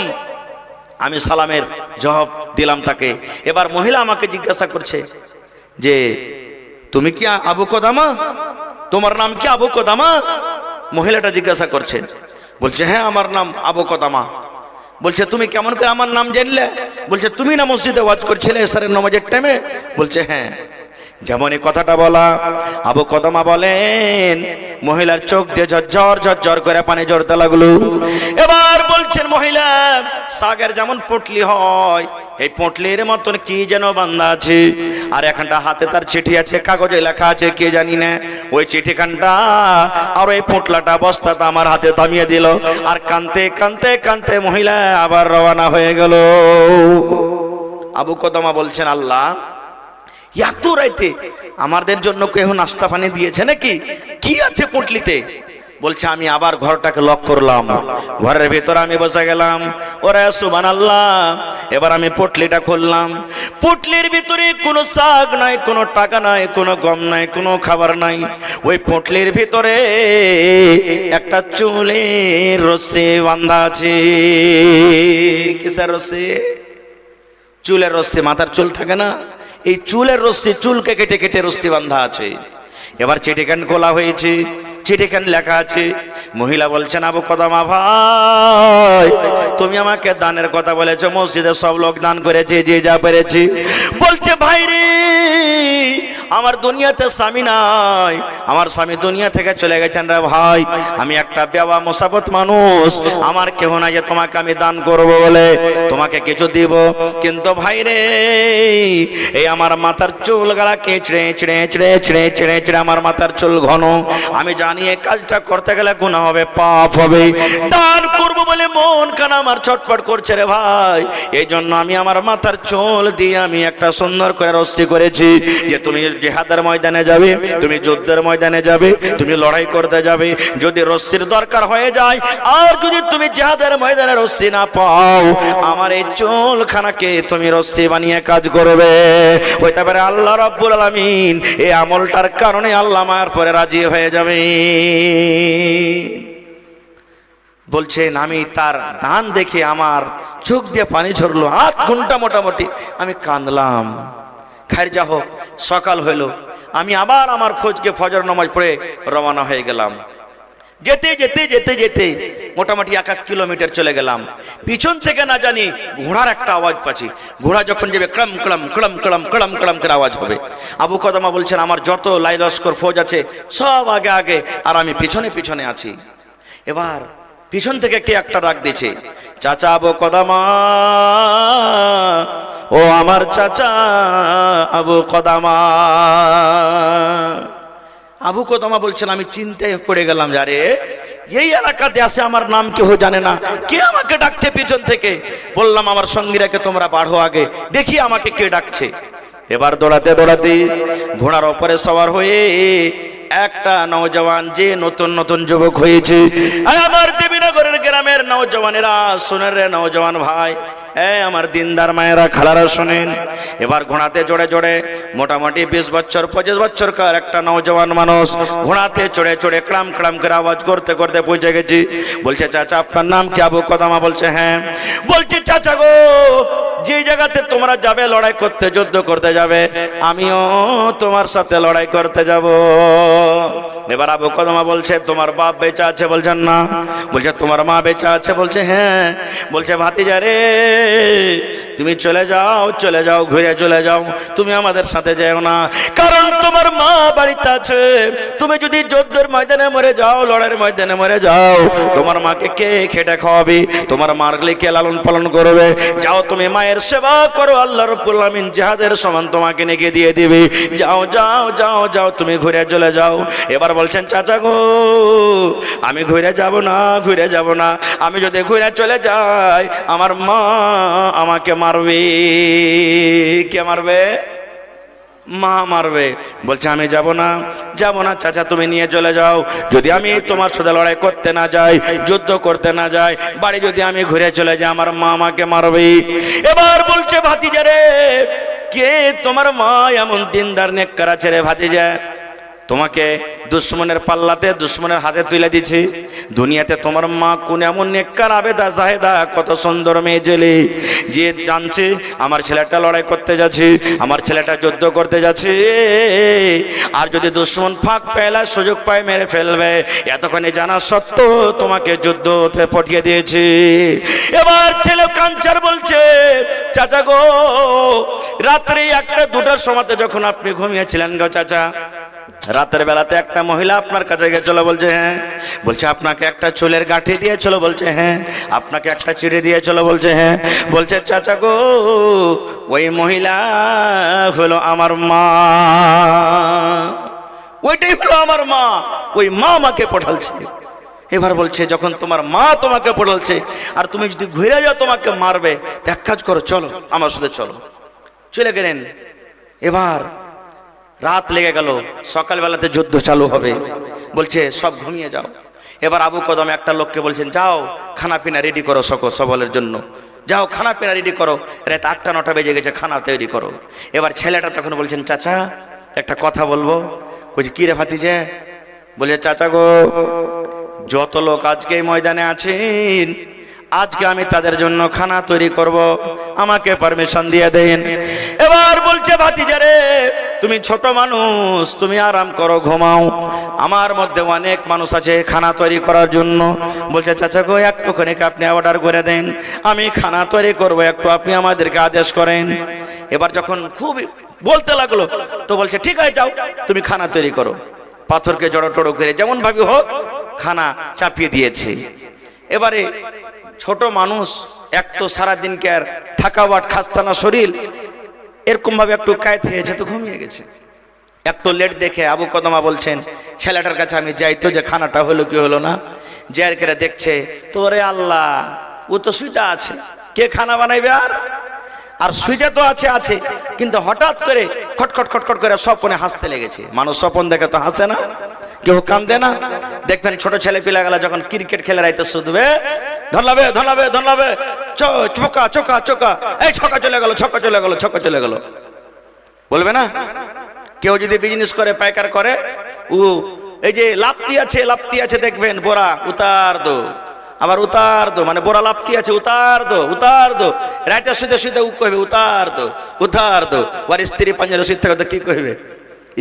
আমি সালামের জবাব দিলাম তাকে। এবার মহিলা আমাকে জিজ্ঞাসা করছে যে তুমি কি আবু কদামা, তোমার নাম কি আবু কদামা? মহিলাটা জিজ্ঞাসা করছেন। বলছে হ্যাঁ আমার নাম আবু কদামা। বলছে তুমি কেমন করে আমার নাম জানলে? বলছে তুমি না মসজিদে ওয়াজ করছিলে এশারের নামাজের টাইমে? বলছে হ্যাঁ। যেমন এই কথাটা বলা, আবু কদামা বলেন মহিলার চোখ দিয়ে ঝরঝর ঝরঝর করে পানি ঝরতে লাগলো। এবার বলছেন মহিলা, সাগের যেমন পুটলি হয়, এই পুটলির মতন কি যেন বান্ধা আছে, আর এখানটা হাতে তার চিঠি আছে, কাগজে লেখা আছে কে জানি না, ওই চিঠিখানটা আর ওই পুটলাটা বস্তাটা আমার হাতে থামিয়ে দিল, আর কানতে কানতে কানতে মহিলা আবার রওনা হয়ে গেল। আবু কদামা বলছেন আল্লাহ, এত রাইতে আমাদের জন্য কেউ নাস্তা পানি দিয়েছে নাকি? কি আছে পুটলিতে? বলছে আমি আবার ঘরটাকে লক করলাম, ঘরের ভিতরে আমি বসে গেলাম। ওরে সুবহানাল্লাহ, এবার আমি পুটলিটা খুললাম। পুটলির ভিতরে কোনো শাক নাই, কোনো টাকা নাই, কোনো গম নাই, কোনো খাবার নাই। ওই পুটলির ভিতরে একটা চুলের রস্সি বাঁধা আছে। কিসের রস্সি? চুলের রস্সি। মাথার চুল থাকে না, এই চুলের রস্সি, চুলকে কেটে কেটে রস্সি বাঁধা আছে। এবার চিঠিখান খোলা হয়েছে, চিঠিখান লেখা আছে। মহিলা বলছেন আবু কদামা ভাই, তুমি আমাকে দানের কথা বলেছো, মসজিদে সব লোক দান করেছে, যে যা পেরেছি। বলছে ভাই রে, আমার দুনিয়াতে স্বামী নাই, আমার স্বামী দুনিয়া থেকে চলে গেছেন রে ভাই, আমি একটা বেওয়া মুসাফির মানুষ, আমার কেউ নাই যে তোমাকে আমি দান করব বলে তোমাকে কিছু দিব। কিন্তু ভাই রে, এই আমার মাথার চুল গালা কেচড়ে চেড়ে চেড়ে চেড়ে চেড়ে চেড়ে আমার মাথার চুল ঘন, আমি জানি এই কাজটা করতে গেলে গুনাহ হবে, পাপ হবে, দান করব বলে মন কান আমার ছটফট করছে রে ভাই। এই জন্য আমি আমার মাথার চুল দিয়ে আমি একটা সুন্দর করে রস্সি করেছি, যে তুমি জিহাদের ময়দানে যাবে, তুমি যুদ্ধের ময়দানে যাবে, তুমি লড়াই করতে যাবে, যদি রস্সির দরকার হয়ে যায়, আর যদি তুমি জিহাদের ময়দানে রস্সি না পাও, আমার এই চুলখানাকে তুমি রস্সি বানিয়ে কাজ করবে। হইতে পারে আল্লাহ রাব্বুল আলামিন এই আমলটার কারণে আল্লাহ মায়ের পরে রাজি হয়ে যাবে। বলছেন আমি তার দান দেখে আমার চোখ দিয়ে পানি ঝরলো, 8 ঘন্টা মোটামুটি আমি কাঁদলাম। খাইর যা হোক, সকাল হইল, আমি আবার আমার খোঁজকে ফজর নামাজ পড়ে রওনা হয়ে গেলাম। যেতে যেতে যেতে যেতে মোটামুটি 1 কিলোমিটার চলে গেলাম। পিছন থেকে না জানি ঘোড়ার একটা আওয়াজ পাচ্ছি। ঘোড়া যখন যাবে ক্লম ক্লম ক্লম ক্লম ক্লম ক্লম করে আওয়াজ হবে। আবু কদামা বলছেন আমার যত লাই লস্কর ফৌজ আছে সব আগে আগে, আর আমি পিছনে পিছনে আছি। এবার পিছন থেকে কে একটা ডাক দিয়েছে, চাচা আবু কদামা, ও আমার চাচা আবু কদামা। আবু কদামা বলছেন আমি চিন্তায় পড়ে গেলাম, যারে এই এলাকাতে আসে আমার নাম কেউ জানে না, কে আমাকে ডাকছে পিছন থেকে। বললাম আমার সঙ্গীরাকে তোমরা বাড়ো আগে, দেখি আমাকে কে ডাকছে। এবার দৌড়াতে দৌড়াতে ঘোড়ার ওপরে সওয়ার হয়ে একটা নওজওয়ান, যে নতুন নতুন যুবক হয়েছে, আমার দেবীনগরের গ্রামের নওজওয়ানেরা শোনেন রে নওজওয়ান ভাই, আমার দিনদার মায়েরা খালারা শোনেন। এবার ঘোড়াতে চড়ে চড়ে মোটামুটি 20 বছর 25 বছরকার একটা নওজওয়ান মানুষ ঘোড়াতে চড়ে চড়ে ক্লাম ক্লাম করে আওয়াজ করতে করতে পৌঁছে গেছি। বলছে চাচা আপনার নাম কি? আবু কদামা। বলছে হ্যাঁ। বলছে চাচা গো, যে জায়গাতে তোমরা যাবে লড়াই করতে, যুদ্ধ করতে যাবে, আমিও তোমার সাথে লড়াই করতে যাব। এবার আবু কদামা বলছে তোমার বাপ বেঁচে আছে? বলছেন না। বলছে তোমার মা বেঁচে আছে? বলছে হ্যাঁ। বলছে ভাতিজা রে, তুমি চলে যাও, চলে যাও, ঘুরে চলে যাও, তুমি আমাদের সাথে যেও না, কারণ তোমার মা বাড়িতে আছে। তুমি যদি যুদ্ধের ময়দানে মরে যাও, লড়াইয়ের ময়দানে মরে যাও, তোমার মাকে কে খেটে খাওয়াবে? তোমার মারলে কে লালন পালন করবে? যাও তুমি মায়ের মায়ের সেবা করো, আল্লাহ রাব্বুল আলামিন জিহাদের সমান তোমাকে নেকি দিয়ে দিবে। যাও যাও যাও যাও, তুমি ঘুরে চলে যাও। এবার বলছেন চাচা গো, আমি ঘুরে যাব না, ঘুরে যাব না। আমি যদি ঘুরে চলে যাই আমার মা আমাকে মারবে। কে মারবে? মা মারবে। বলছে আমি যাব না, যাব না চাচা, তুমি নিয়ে চলে যাও। যদি আমি তোমার সাথে লড়াই করতে না যাই, যুদ্ধ করতে না যাই, বাড়ি যদি আমি ঘুরে চলে যাই আমার মা আমাকে মারবে। এবার বলছে ভাতিজা রে, কে তোমার মা এমন দিনদার নেককার আছে রে ভাতিজা? তোমাকে দুশ্মনের পাল্লাতে দুশ্মনের হাতে তুলে দিছি। দুনিয়াতে তোমার মা কোন এমন নেককার আবেদা জাহেদা কত সুন্দর মেয়ে জেলে, যে জানছে আমার ছেলেটা লড়াই করতে যাচ্ছে, আমার ছেলেটা যুদ্ধ করতে যাচ্ছে, আর যদি দুশ্মন ফাঁক পেলা সুযোগ পায় মেরে ফেলবে, এতক্ষণে জানা সত্ত্বেও তোমাকে যুদ্ধতে পাঠিয়ে দিয়েছে। এবার ছেলে কাঞ্চার বলছে চাচা গো, রাত্রি 1টা-2টার সময়তে যখন আপনি ঘুমিয়েছিলেন গো চাচা, রাতের বেলাতে একটা মহিলা আপনার কাছে গেছিল। বলছে হ্যাঁ। বলছে আপনাকে একটা চুলের গাঁঠি দিয়েছিল? বলছে হ্যাঁ। আপনাকে একটা চিড়ে দিয়েছিল? বলছে হ্যাঁ। বলছে চাচা গো, ওই মহিলা হলো আমার মা, ওইটাই হলো আমার মা, ওই মা আমাকে পাঠালছে। এবার বলছে যখন তোমার মা তোমাকে পাঠালছে আর তুমি যদি ঘুরে যাও তোমাকে মারবে, তো এক কাজ করো, চলো আমার সাথে চলো। চলে গেলেন। এবার রাত লেগে গেল, সকালবেলাতে যুদ্ধ চালু হবে। বলছে সব ঘুমিয়ে যাও। এবার আবু কদম একটা লোককে বলছেন যাও খানা পিনা রেডি করো সবলের জন্য, যাও খানা পিনা রেডি করো, রাত 8টা-9টা বেজে গেছে, খানা তৈরি করো। এবার ছেলেটা তখন বলছেন চাচা একটা কথা বলবো। বলছে কি রে ভাতিজা? বলছে চাচা গো, যত লোক আজকে এই ময়দানে আছেন আজকে আমি তাদের জন্য খানা তৈরি করব, আমাকে পারমিশন দিয়ে দেন। এবার বলছে ভাতিজা রে, তুমি ছোট মানুষ, তুমি আরাম করো, ঘুমাও, আমার মধ্যে অনেক মানুষ আছে খানা তৈরি করার জন্য। বলছে চাচা গো, একটুখানি আপনি অর্ডার করে দেন, আমি খানা তৈরি করব, একটু আপনি আমাদেরকে আদেশ করেন। এবার যখন খুব বলতে লাগলো তো বলছে ঠিক আছে যাও তুমি খানা তৈরি করো। পাথরকে জড়ো টড়ো করে যেমন ভাবে হোক খানা চাপিয়ে দিয়েছে। এবারে ছোট মানুষ, এক তো সারাদিনকে আর থাকাওয়াট খাস্তানা শরীর, এরকম ভাবে একটু কায়েত হয়েছে তো ঘুমিয়ে গেছে। একটু লেট দেখে আবু কদমা বলছেন ছেলেটার কাছে আমি যাই তো, যে খানাটা হলো কি হলো না। যার করে দেখছে তোরে আল্লাহ, ও তো সুইটা আছে, কে খানা বানাইবে? আর সুইটা তো আছে আছে, কিন্তু হঠাৎ করে খটখট খটখট করে স্বপনে হাসতে লেগেছে। মানুষ স্বপন দেখে তো হাসে না, কেউ কান্দে না। দেখবেন ছোট ছেলে পিলাগুলা যখন ক্রিকেট খেলে রাইতে শুধবে ধরলাবে ধরলাবে ধরলাবে, চোকা চোকা চোকা, এই ছক্কা চলে গেল, ছক্কা চলে গেল, ছক্কা চলে গেল বলবে না? কেউ যদি বিজনেস করে পাইকার করে, ও এই যে লাপ্তি আছে দেখবেন, বোরা উতার দো, আবার উতার দো, মানে বোরা লাপ্তি আছে উতার দো উতার দো, রাইতে শুতে শুতে ও কইবে উতার দো উতার দো। ওর স্ত্রী পাঞ্জার শীত থেকে কি কইবে?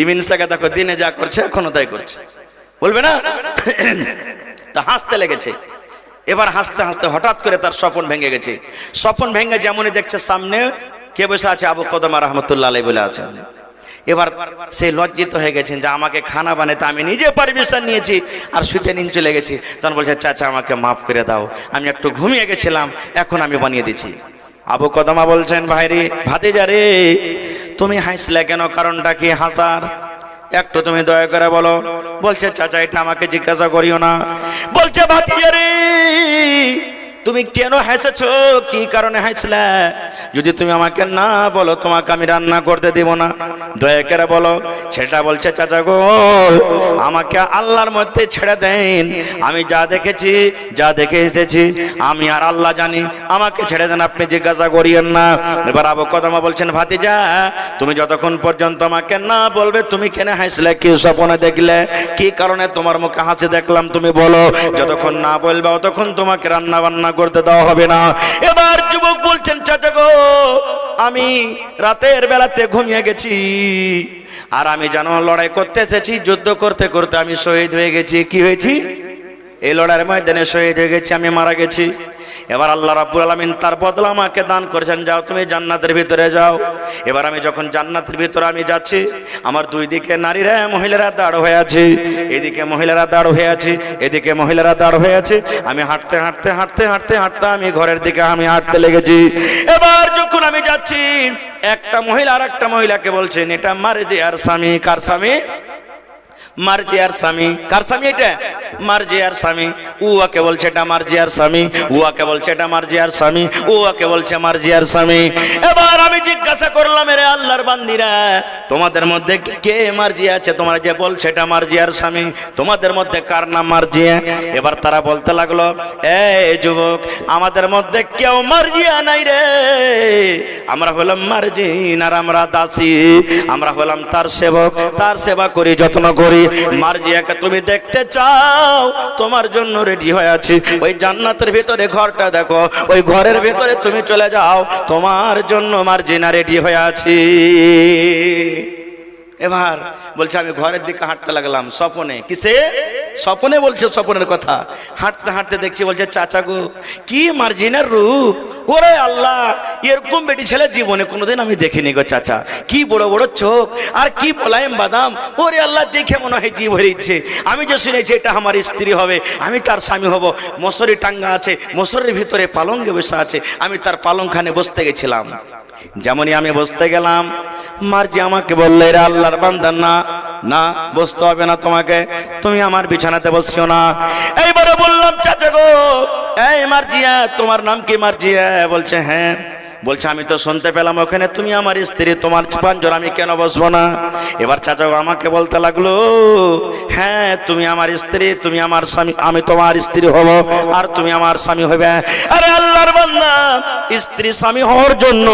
ইমিন সাকে দেখো দিনে যা করছে এখনো তাই করছে, বলবে না? তা হাসতে লেগেছে। এবার হাসতে হাসতে হঠাৎ করে তার স্বপন ভেঙে গেছে। স্বপন ভেঙে যেমনই দেখছে সামনে কে বসে আছে, আবু কদমা রহমতুল্লাহ আলাইহি বলে আছেন। এবার সে লজ্জিত হয়ে গেছেন যে আমাকে খানা বানাতে আমি নিজে পারমিশন নিয়েছি আর শুতে নিন চলে গেছি। তখন বলছে চাচা আমাকে মাফ করে দাও, আমি একটু ঘুমিয়ে গেছিলাম, এখন আমি বানিয়ে দিচ্ছি। আবু কদমা বলছেন ভাইরে ভাতিজা রে, তুমি হাসলে কেন? কারণটা কি হাসার? একটু তুমি দয়া করে বলো। বলছে চাচা এটা আমাকে জিজ্ঞাসা করিও না। বলছে ভাতিজা রে, তুমি কেন হেসেছো, কি কারণে হাসলে? যদি তুমি আমাকে না বলো তোমাকে আমি রান্না করতে দিব না, দয়া করে বলো। সেটা বলছে চাচা গো, আমাকে আল্লাহর মধ্যে ছেড়ে দেন, আমি যা দেখেছি যা দেখে এসেছি আমি আর আল্লাহ জানি, আমাকে ছেড়ে দেন, আপনি জিজ্ঞাসা করিয়েন না। এবার আবু কদমা বলছেন ভাতিজা, তুমি যতক্ষণ পর্যন্ত আমাকে না বলবে তুমি কেন হাসলে, কি স্বপ্নে দেখলে, কি কারণে তোমার মুখে হাসি দেখলাম তুমি বলো। যতক্ষণ না বলবে ততক্ষণ তোমাকে রান্না বান্না করতে দেওয়া হবে না। এবার যুবক বলছেন চাচা গো, আমি রাতের বেলাতে ঘুমিয়ে গেছি, আর আমি জানো লড়াই করতে এসেছি, যুদ্ধ করতে করতে আমি শহীদ হয়ে গেছি। কি হয়েছি? এই লড়াইয়ের ময়দানে শহীদ হয়ে গেছি, আমি মারা গেছি। এবার আল্লাহ রাব্বুল আলামিন তার বদলা আমাকে দান করেছেন, যাও তুমি জান্নাতের ভিতরে যাও। এবার আমি যখন জান্নাতের ভিতরে আমি যাচ্ছি, আমার দুই দিকে নারীরা মহিলারা দাঁড় হয়ে আছে, এদিকে মহিলারা দাঁড় হয়ে আছে, এদিকে মহিলারা দাঁড় হয়ে আছে। আমি হাঁটতে হাঁটতে হাঁটতে হাঁটতে হাঁটতে আমি ঘরের দিকে আমি হাঁটতে লেগেছি। এবার যখন আমি যাচ্ছি, একটা মহিলা আর একটা মহিলাকে বলছেন, এটা মারজিয়ার স্বামী। কার স্বামী? মারজিয়ার স্বামী। কার স্বামী এটা? মারজিয়ার স্বামী। উয়াকে বলছে এটা মারজিয়ার স্বামী, উয়াকে বলছে এটা মারজিয়ার স্বামী, উয়াকে বলছে মারজিয়ার স্বামী। এবার আমি জিজ্ঞাসা করলাম, রে আল্লাহর বান্দিরা, তোমাদের মধ্যে কে মারজিয়া আছে? তোমরা যে বলছে এটা মারজিয়ার স্বামী, তোমাদের মধ্যে কার নাম মারজিয়া? এবার তারা বলতে লাগলো, এই যুবক, আমাদের মধ্যে কেউ মারজিয়া নাই রে, আমরা হলাম মারজিন আর আমরা দাসী, আমরা হলাম তার সেবক, তার সেবা করি, যত্ন করি। মারজিয়াকে তুমি দেখতে চাও, তোমার জন্য রেডি হয়ে আছি। ওই জান্নাতের ভিতরে ঘরটা দেখো, ওই ঘরের ভিতরে তুমি চলে যাও, তোমার জন্য মারজিনা রেডি হয়ে আছি। এবার বলছে আমি ঘরের দিকে হাঁটতে লাগলাম, স্বপনে। কিসে? স্বপনে বলছে, স্বপনের কথা। হাঁটতে হাঁটতে দেখছি, বলছে চাচা গো, কি মার্জিনার রূপ! ওরে আল্লাহ, এরকম বেটি ছেলে জীবনে কোনোদিন আমি দেখিনি গো চাচা। কি বড় বড় চোখ, আর কি মোলায়েম বাদাম! ওরে আল্লাহ, দেখে মনে হয় জীব হয়ে ইচ্ছে। আমি যে শুনেছি এটা আমার স্ত্রী হবে, আমি তার স্বামী হব। মশারি টাঙ্গা আছে, মশারির ভিতরে পালঙ্কে বসে আছে, আমি তার পালংখানে বসতে গেছিলাম। যেমনই আমি বসতে গেলাম, মার্জি আমাকে বললে, রে আল্লাহর বান্দা, না না, বসতে হবে না তোমাকে, তুমি আমার বিছানাতে বসিও না। এইবারে বললাম, চাচা গো, এই মার্জিয়া, তোমার নাম কি মার্জিয়া? বলছে হ্যাঁ। বলছে আমি তো শুনতে পেলাম ওখানে তুমি আমার স্ত্রী, তোমার পাঁচজন, আমি কেন বসবো না? এবার চাচা আমাকে বলতে লাগলো, হ্যাঁ তুমি আমার স্ত্রী, তুমি আমার স্বামী, আমি তোমার স্ত্রী হব, আর তুমি আমার স্বামী হবে। আরে আল্লাহর বান্দা, স্ত্রী স্বামী হওয়ার জন্য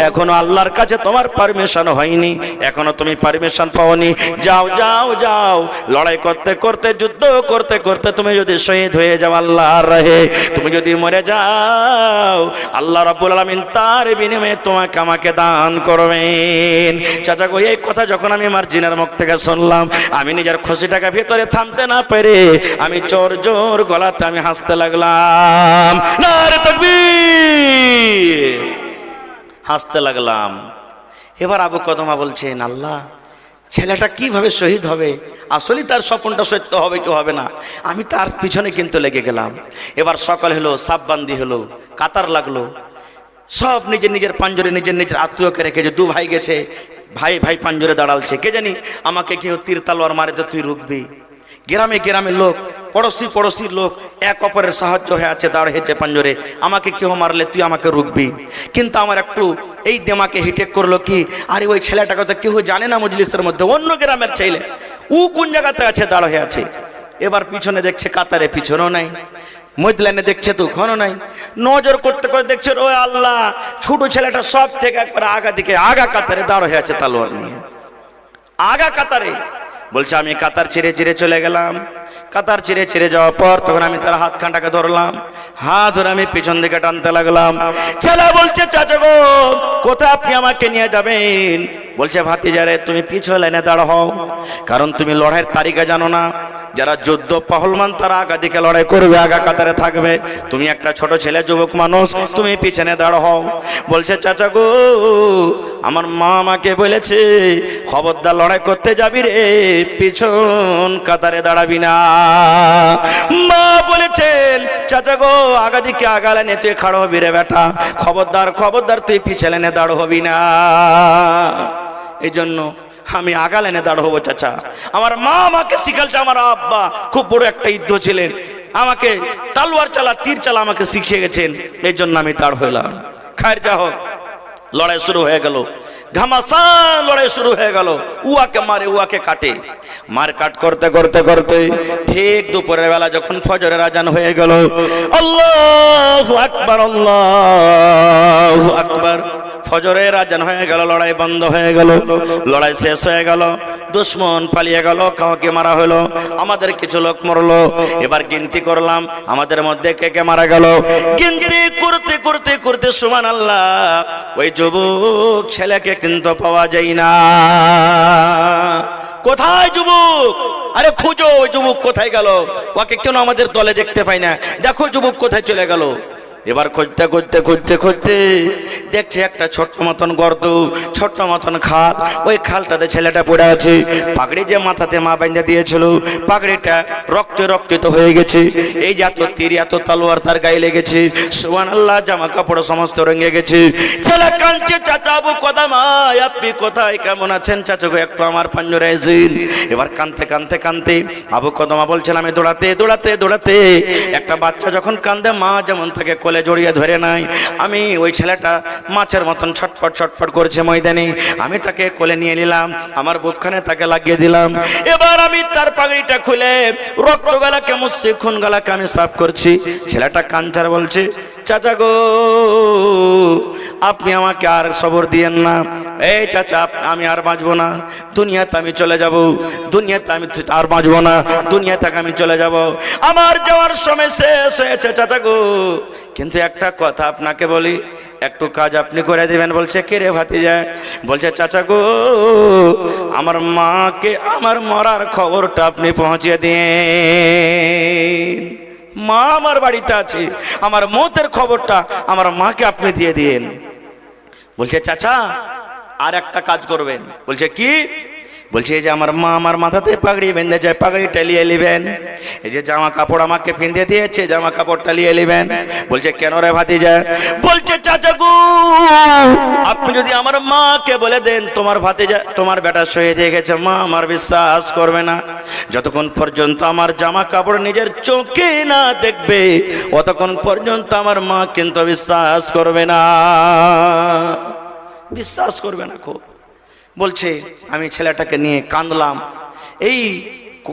এখনো আল্লাহর কাছে তোমার পারমিশন হয়নি, এখনো তুমি পারমিশন পাওনি। যাও যাও যাও, লড়াই করতে করতে, যুদ্ধ করতে করতে তুমি যদি শহীদ হয়ে যাও আল্লাহর রাহে, তুমি যদি মরে যাও, আল্লাহ রাব্বুল আলামিন তার বিনিময়ে তোমাকে আমাকে দান করবেন। চাচা গো, এই কথা যখন আমি মার্জিনার মুখ থেকে শুনলাম, আমি নিজের খুশিটাকে ভিতরে থামতে না পেরে আমি জোর জোর গলাতে আমি হাসতে লাগলাম। নারে তাকবীর! হাসতে লাগলাম। এবার আবু কদমা বলছেন, আল্লাহ, ছেলেটা কিভাবে শহীদ হবে? আসলে তার স্বপ্নটা সত্য হবে কি হবে না, আমি তার পিছনে কিন্তু লেগে গেলাম। এবার সকাল হলো, সাববান্দি হলো, কাতার লাগলো, সব নিজের নিজের পাঞ্জরে নিজের নিজের আত্মীয়কে রেখেছে। দু ভাই গেছে, ভাই ভাই পাঞ্জরে দাঁড়ালছে, কে জানি আমাকে কেউ তীর তালোয়ার মারে তো তুই রুখবি। গ্রামে গ্রামে লোক, পড়োশির লোক এক অপরের সাহায্য হয়ে আছে, দাঁড়িয়েছে পাঞ্জরে, আমাকে কেউ মারলে তুই আমাকে রুখবি। কিন্তু আমার একটু এই দেমাকে হিটেক করলো কি, আরে ওই ছেলেটাকে তো কেউ জানে না মজলিসের মধ্যে, অন্য গ্রামের ছেলে, ও কোন জায়গাতে আছে, দাঁড় হয়ে আছে। এবার পিছনে দেখছে কাতারে, পিছনেও নাই, মধ্যলাইনে দেখছে তো ওখানেও নাই। নজর করতে করে দেখছে, ও আল্লাহ, ছোট ছেলেটা সব থেকে একবার আগা দিকে, আগা কাতারে দাঁড় হয়ে আছে তালোয়ার নিয়ে, আগা কাতারে। বলছে আমি কাতার ছিঁড়ে ছিঁড়ে চলে গেলাম। কাতার ছিঁড়ে ছিঁড়ে যাওয়ার পর তখন আমি তার হাত খানটাকে ধরলাম, হাত ধরে আমি পিছন দিকে টানতে লাগলাম। ছেলে বলছে, চাচা গো, কোথায় আপনি আমাকে নিয়ে যাবেন? বলছে, ভাতিজারে, তুমি পিছন লাইনে দাঁড় হও, কারণ তুমি লড়াইয়ের তারিখা জানো না। যারা যোদ্ধ পাহলমান তারা আগা দিকে লড়াই করবে, আগা কাতারে থাকবে, তুমি একটা ছোট ছেলে, যুবক মানুষ, তুমি পিছনে দাঁড় হও। বলছে, চাচা গো, আমার মা আমাকে বলেছে, খবরদার লড়াই করতে যাবি রে, পিছন কাতারে দাঁড়াবি না। মা বলেছেন, চাচা গো, আগা দিকে আগা লাইনে তুই খাড়ো হবি রে বেটা, খবরদার খবরদার তুই পিছে লাইনে দাঁড় হবি না। এই জন্য আমি আগা লাইনে দাঁড় হবো চাচা। আমার মা আমাকে শিখালছে, আমার আব্বা খুব বড় একটা যুদ্ধ ছিলেন, আমাকে তালোয়ার চালা, তীর চালা আমাকে শিখিয়ে গেছেন, এই জন্য আমি দাঁড় হইলাম। খায়ের যা হোক, লড়াই শুরু হয়ে গেল, ঘামাসান লড়াই শুরু হয়ে গেল। উয়াকে মারে, উয়াকে কাটে, মার কাট করতে করতে করতে ঠিক দুপুরের বেলা যখন ফজরের আজান হয়ে গেল, আল্লাহু আকবার, আল্লাহু আকবার, ফজরের আজান হয়ে গেল, লড়াই বন্ধ হয়ে গেল, লড়াই শেষ হয়ে গেল, দুশ্মন পালিয়ে গেল, কাউকে মারা হলো, আমাদের কিছু লোক মরলো। এবার গিনতি করলাম আমাদের মধ্যে কে কে মারা গেল। গিনতি করতে করতে করতে সুবহানাল্লাহ, ওই যুবক ছেলেকে কিন্তু পাওয়া যায় না। কোথায় যুবক? আরে খুঁজো ওই যুবক কোথায় গেল, ওকে কেন আমাদের দলে দেখতে পাই না, দেখো যুবক কোথায় চলে গেল। এবার খুঁজতে খুঁজতে খুঁজতে খুঁজতে দেখছে একটা ছোট্ট মতন গর্ত, ছোট্ট মতন খাল, ওই খালটাতে ছেলেটা পড়ে আছে। পাগড়ি যে মাথাতে মা বেঁধে দিয়েছিল, পাগড়িটা রক্তে রক্তিত হয়ে গেছে। এই যে এত তীর এত তলোয়ার তার গায়ে লেগেছে, সুবহানাল্লাহ, জামা কাপড় সমস্ত রঙে গেছে। ছেলে কাঁদছে, চাচা আবু কদামা আপনি কোথায়, কেমন আছেন চাচা গো, একটু আমার পাঞ্জরে এসেন। এবার কাঁদতে কাঁদতে কাঁদতে আবু কদামা বলছেন, আমি দৌড়াতে দৌড়াতে দৌড়াতে, একটা বাচ্চা যখন কাঁদে মা যেমন তাকে কোলে জড়িয়ে ধরে নাই, আমি ওই ছেলেটা মাছের মতন ছটফট ছটফট করেছে ময়দানে, আমি তাকে কোলে নিয়ে নিলাম, আমার বুকখানে তাকে লাগিয়ে দিলাম। এবার আমি তার পাগড়িটা খুলে রক্ত গালাকে মুছছি, খুন গালাকে আমি সাফ করছি। ছেলেটা কাঞ্চার বলছে, চাচা গো আপনি আমাকে আর সবর দিয়েন না, এই চাচা আমি আর বাঁচবো না, দুনিয়াতে আমি চলে যাব, দুনিয়াতে আমি আর বাঁচবো না, দুনিয়া থেকে আমি চলে যাব, আমার যাওয়ার সময় শেষ হয়েছে চাচা গো। কিন্তু একটা কথা আপনাকে বলি, একটু কাজ আপনি করে দিবেন। বলছে, কে রে ভাতিজা? বলছে, চাচা গো আমার মাকে আমার মরার খবরটা আপনি পৌঁছে দিন, মা আমার বাড়িতে আছে, আমার মতের খবরটা আমার মাকে আপনি দিয়ে দিন। বলছে, চাচা আর একটা কাজ করবেন। বলছে, কি? বলছে, এই যে আমার মা আমার মাথাতে পাগড়ি বেঁধে যায়, পাগড়িটা নিয়ে নেবেন। এই যে জামা কাপড় আমাকে পিঁধে দিয়েছে, জামা কাপড়টা নিয়ে নেবেন। বলছে, কেন রে ভাতিজা? বলছে, চাচা গো আপনি যদি আমার মাকে বলে দেন তোমার ভাতিজা তোমার বেটা শহীদ হয়ে গেছে, মা আমার বিশ্বাস করবে না। যতক্ষণ পর্যন্ত আমার জামা কাপড় নিজের চোখে না দেখবে, অতক্ষণ পর্যন্ত আমার মা কিন্তু বিশ্বাস করবে না, বিশ্বাস করবে না। খুব বলছে, আমি ছেলেটাকে নিয়ে কাঁদলাম। এই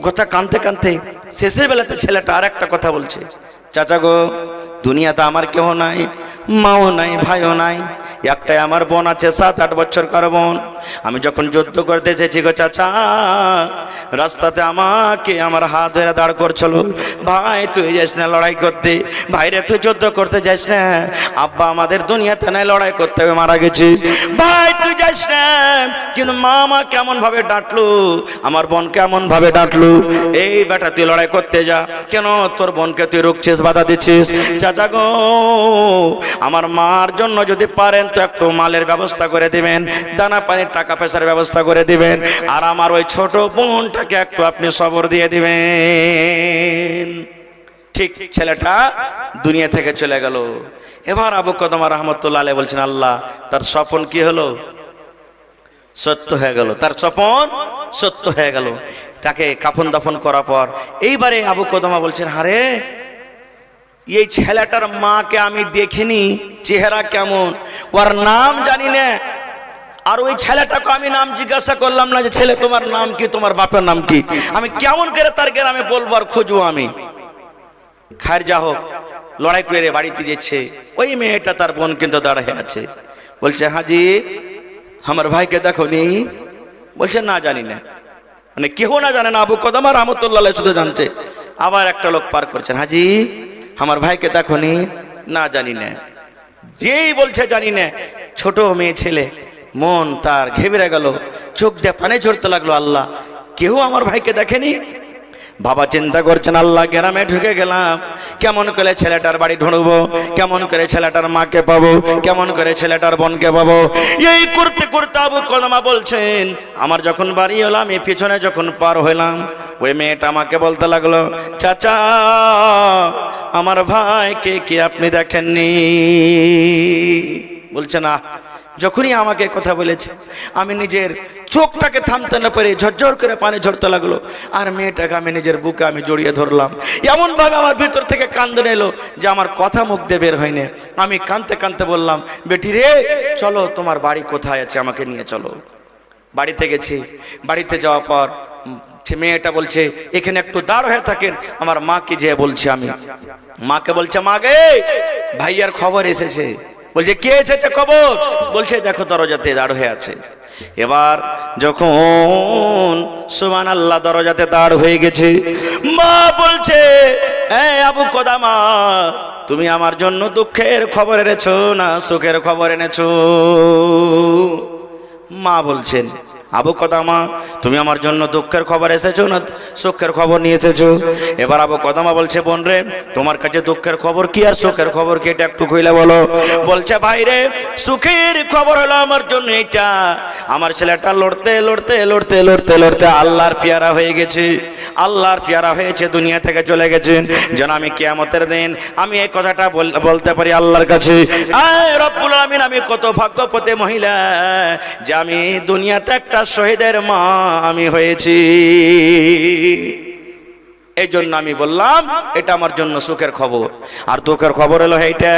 কথা কাঁদতে কাঁদতে শেষের বেলাতে ছেলেটা আর একটা কথা বলছে, চাচা গো দুনিয়াতে আমার কেউ নাই, মাও নাই, ভাইও নাই, একটাই আমার বোন আছে, 7-8 বছরকার বোন। আমি যখন যুদ্ধ করতে এসেছি গো চাচা, রাস্তাতে আমাকে আমার হাত ধরে দাঁড় করছিল, ভাই তুই যাস না লড়াই করতে, ভাইরে তুই যুদ্ধ করতে যাস না, আব্বা আমাদের দুনিয়াতে নাই, লড়াই করতে হবে, মারা গেছি, ভাই তুই যাস না। কিন্তু মা কেমন ভাবে ডাঁটলো, আমার বোন কেমন ভাবে ডাঁটলো, এই বেটা তুই লড়াই করতে যা, কেন তোর বোনকে তুই রুখছিস, বাধা দিচ্ছিস? চাচা গো আমার মার জন্য যদি পারেন তো একটু মালের ব্যবস্থা করে দিবেন, দানা পানির টাকা পয়সার ব্যবস্থা করে দিবেন, আর আমার ওই ছোট বোনটাকে একটু আপনি সবর দিয়ে দিবেন। ঠিক ছেলেটা দুনিয়া থেকে চলে গেল। এবার আবু কদমা রহমতুল্লাহ আলাইহি বলছেন, আল্লাহ তার স্বপ্ন কি হলো? সত্য হয়ে গেল, তার স্বপ্ন সত্য হয়ে গেল। তাকে কাফন দাফন করার পর এইবারে আবু কদমা বলছেন, হারে এই ছেলেটার মাকে আমি দেখিনি, চেহারা কেমন, ওর নাম জানি না, আর ওই ছেলেটাকে আমি নাম জিজ্ঞাসা করলাম না যে ছেলে তোমার নাম কি, তোমার বাপের নাম কি, আমি কেমন করে তার গ্রামে বলবো আর খুঁজবো আমি? খায়ের যা হোক, লড়াই করে বাড়িতে যাচ্ছে, ওই মেয়েটা তার বোন কিন্তু দাঁড়িয়ে আছে। বলছে, হাজি আমার ভাইকে দেখো নি? বলছে, না জানি না। মানে কেউ না জানে না, আবু কদমা রহমতুল্লাহ আলাইহি শুধু জানছে। আবার একটা লোক পার করছেন, হাজি আমার ভাইকে দেখো নি? না জানি না। যেই বলছে জানি না, ছোট মেয়ে ছেলে, মন তার ঘেবড়ে গেল, চোখ দিয়ে পানি ঝরতে লাগলো, আল্লাহ কেউ আমার ভাইকে দেখেনি? বাবা চিন্তা করছেন, আল্লাহ গ্রামে ঢুকে গেলাম, কেমন করে ছেলেটার বাড়ি ঢুকবো, কেমন করে ছেলেটার মাকে পাবো, কেমন করে ছেলেটার বোনকে পাবো? এই করতে করতে আবু কদমা বলছেন, আমার যখন বাড়ি হলাম, এই পিছনে যখন পার হইলাম, ওই মেয়েটা আমাকে বলতে লাগলো, চাচা আমার ভাইকে কি আপনি দেখেননি? বলছে, না। যখনই আমাকে কথা বলেছে, আমি নিজের চোখটাকে থামতে না পারে ঝরঝর করে পানি ঝরতে লাগলো, আর মেয়েটাকে আমি নিজের বুকে আমি জড়িয়ে ধরলাম। এমন ভাবে আমার ভিতর থেকে কান্দন এলো যে আমার কথা মুখ দিয়ে বের হয়নি। আমি কাঁদতে কাঁদতে বললাম, বেটি রে চলো, তোমার বাড়ি কোথায় আছে, আমাকে নিয়ে চলো। বাড়িতে গেছি। বাড়িতে যাওয়ার পর মেয়েটা বলছে, এখানে একটু দাঁড় হয়ে থাকেন, আমার মাকে যে বলছি। আমি মাকে বলছে, মা গে ভাইয়ার খবর এসেছে। বলছে, কে এসেছে খবর? বলছে, দেখো দরজাতে দাঁড় হয়ে আছে। এবার যখন সুবহানাল্লাহ দরজাতে দাঁড় হয়ে গেছে, মা বলছে, আবু কদামা তুমি আমার জন্য দুঃখের খবর এনেছো না সুখের খবর এনেছো? মা বলছেন, আবু কদামা, তুমি আমার জন্য দুঃখের খবর এসেছো না সুখের খবর নিয়ে এসেছো? এবার আবু কদামা বলছে, বোন রে, তোমার কাছে দুঃখের খবর কি আর সুখের খবর কি, এটা একটু কইলে বলো। বলছে, ভাই রে, সুখের খবর হলো আমার জন্য এটা, আমার ছেলেটা লড়তে লড়তে লড়তে লড়তে লড়তে আল্লাহর পেয়ারা হয়ে গেছে, আল্লাহর পেয়ারা হয়েছে, দুনিয়া থেকে চলে গেছেন। যেন আমি কিয়ামতের দিন আমি এই কথাটা বলতে পারি আল্লাহর কাছে, আয় রব্বুল আমিন, আমি কত ভাগ্যবতী মহিলা যে আমি দুনিয়াতে একটা শহীদের মা আমি হয়েছি। এই জন্য আমি বললাম এটা আমার জন্য সুখের খবর। আর দুঃখের খবর হলো এইটা,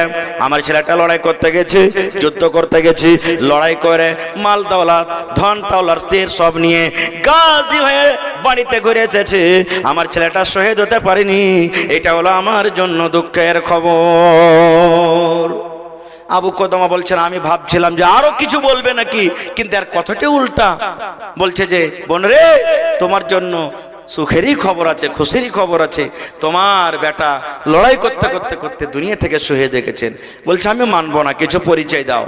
আমার ছেলেটা লড়াই করতে গেছে, যুদ্ধ করতে গেছি, লড়াই করে মাল দৌলত ধন দৌলত তীর সব নিয়ে গাজী হয়ে বাড়িতে ঘুরে এসেছে, আমার ছেলেটা শহীদ হতে পারেনি। এটা হলো আমার জন্য দুঃখের খবর। আবু কদামা বলছেন, আমি ভাবছিলাম যে আরো কিছু বলবে নাকি, কিন্তু আর কথাটি উল্টা। বলছে যে, বোন রে, তোমার জন্য সুখেরই খবর আছে, খুশিরই খবর আছে, তোমার বেটা লড়াই করতে করতে করতে দুনিয়া থেকে শহীদ গেছেন। বলছে, আমি মানবো না, কিছু পরিচয় দাও,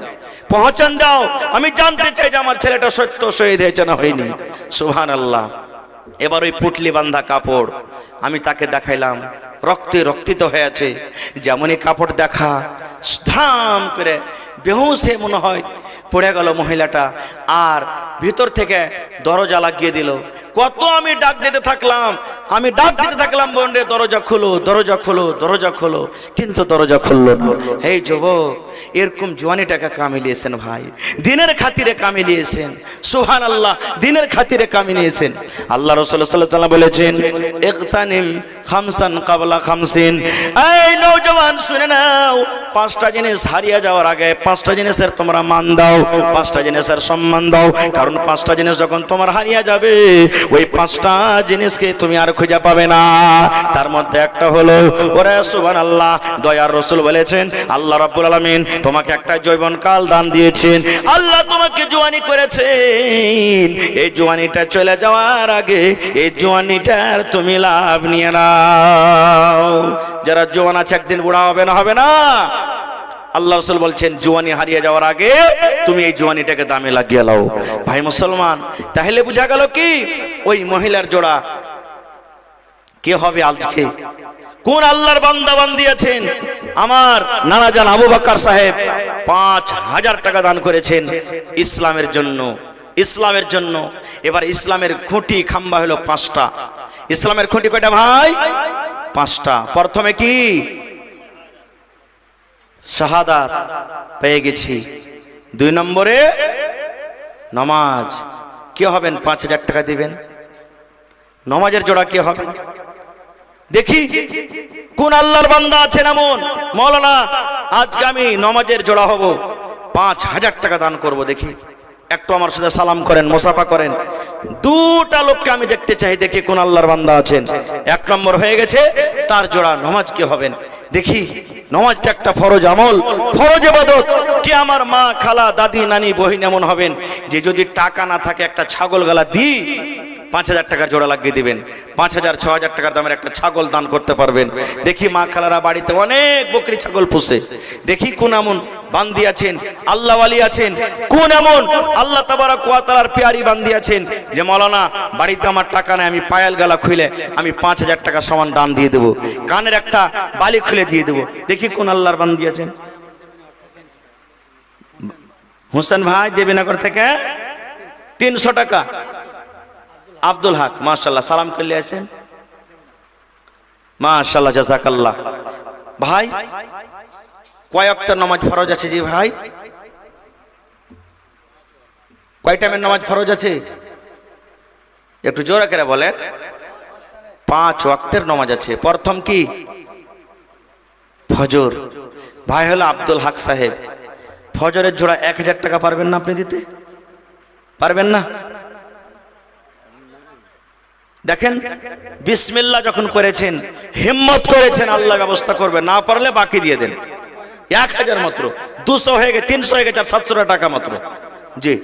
পহচান দাও, আমি জানতে চাই যে আমার ছেলেটা সত্য শহীদ হয়েছে না হয়নি। সুবহানাল্লাহ। এবার ওই পুটলি বাঁধা কাপড় আমি তাকে দেখাইলাম, রক্তে রক্তিত হয়ে আছে। যেমনই কাপড় দেখা, ধাম করে বেহুশে মনে হয় পড়ে গেল মহিলাটা, আর ভিতর থেকে দরজা লাগিয়ে দিল। কত আমি ডাক দিতে থাকলাম, আমি ডাক দিতে থাকলাম, বোন রে, দরজা খোলো, দরজা খোলো, দরজা খোলো, কিন্তু দরজা খুললো না। এই যুবক, এরকম জওয়ানিটাকে কামিলিয়েছেন ভাই, দিনের খাতিরে কামিলিয়েছেন। সুবহানাল্লাহ, দিনের খাতিরে কামিলিয়েছেন। আল্লাহ রাসূল সাল্লাল্লাহু আলাইহি ওয়াসাল্লাম বলেছেন, ইগতানিম খামসান ক্বাবলা খামসিন। এই নওজওয়ান, শুনে নাও, পাঁচটা জিনিস হারিয়ে যাওয়ার আগে পাঁচটা জিনিসের তোমরা মান দাও, পাঁচটা জিনিসের সম্মান দাও। কারণ পাঁচটা জিনিস যখন তোমার হারিয়ে যাবে, ওই পাঁচটা জিনিসকে তুমি আর খুঁজে পাবে না। তার মধ্যে একটা হলো, ওরে সুবহানাল্লাহ, দয়ার রাসূল বলেছেন, আল্লাহ রাব্বুল আলামিন তোমাকে একটা যৌবন কাল দান দিয়েছেন, আল্লাহ তোমাকে জওয়ানি করেছেন। এই জওয়ানিটা চলে যাওয়ার আগে এই জওয়ানিটার তুমি লাভ নিয়ে নাও। যারা জওয়ান আছে একদিন বুড়া হবে না, হবে না? আল্লাহ রাসূল বলছেন, জওয়ানি হারিয়ে যাওয়ার আগে তুমি এই জওয়ানিটাকে দামে লাগিয়ে লাও। ভাই মুসলমান, তাহলে বোঝা গেল কি ওই মহিলার জোড়া কে হবে আজকে? কোন আল্লাহর বান্দা বান্দি আছেন? আমার নানা জান আবু বকর সাহেব ৫,০০০ টাকা দান করেছেন ইসলামের জন্য, ইসলামের জন্য। এবার ইসলামের খুঁটি খাম্বা হলো ৫টা। ইসলামের খুঁটি কয়টা ভাই? ৫টা। প্রথমে কি? শাহাদাত পেয়ে গেছি। ২ নম্বরে নামাজ। কে হবেন ৫,০০০ টাকা দিবেন? নামাজের জোড়া কে হবেন? দেখি কোন আল্লাহর বান্দা আছেন এমন, মাওলানা আজকে আমি নামাজের জোড়া হব, ৫,০০০ টাকা দান করব। দেখি একটু আমার সাথে সালাম করেন, মুসাফা করেন। 2টা লোককে আমি দেখতে চাই, দেখি কোন আল্লাহর বান্দা আছেন। ১ নম্বর হয়ে গেছে, তার জোড়া নামাজ কে হবেন? দেখি। নামাজটা একটা ফরজ আমল, ফরজ ইবাদত। কে আমার মা, খালা, দাদি, নানি, বহিন এমন হবেন যে যদি টাকা না থাকে একটা ছাগল গলা দিই ৫,০০০ টাকার জোড়া লাগিয়ে দিবেন। ৫,০০০ ৬,০০০ টাকার দামের একটা ছাগল দান করতে পারবেন। দেখি মা খালারা বাড়িতে অনেক বকরি ছাগল পুষে, দেখি কোন এমন বান্দি আছেন, আল্লাহ ওয়ালি আছেন, কোন এমন আল্লাহ তাবারক ওয়া তাআলার পেয়ারি বান্দি আছেন যে মাওলানা বাড়িতে আমার টাকা নেই, আমি পায়াল গলা খুলে আমি ৫,০০০ টাকা সমান দান দিয়ে দেবো, কানের একটা বালি খুলে দিয়ে দেবো। দেখি কোন আল্লাহর বান্দি আছেন। হোসেন ভাই দেবীনগর থেকে ৩০০ টাকা। আব্দুল হক, মাশাআল্লাহ, সালাম করলে আছেন, মাশাআল্লাহ, জাযাকাল্লাহ। ভাই কয় ওয়াক্তের নামাজ ফরজ আছে? জি ভাই, কয় টাইমের নামাজ ফরজ আছে? একটু জোরে করে বলেন। 5 ওয়াক্তের নামাজ আছে। প্রথম কি? ফজর। ভাই হলো আব্দুল হক সাহেব, ফজরের জোড়া ১,০০০ টাকা পারবেন না আপনি দিতে? পারবেন না? দেখেন, বিসমিল্লাহ যখন করেছেন, হিম্মত করেছেন, আল্লাহ ব্যবস্থা করবে, না পারলে বাকি দিয়ে দেন। ১,০০০ মাত্র, ২০০ হয়ে গেছে, ৩০০ হয়ে গেছে, আর ৭০০ টাকা মাত্র। জি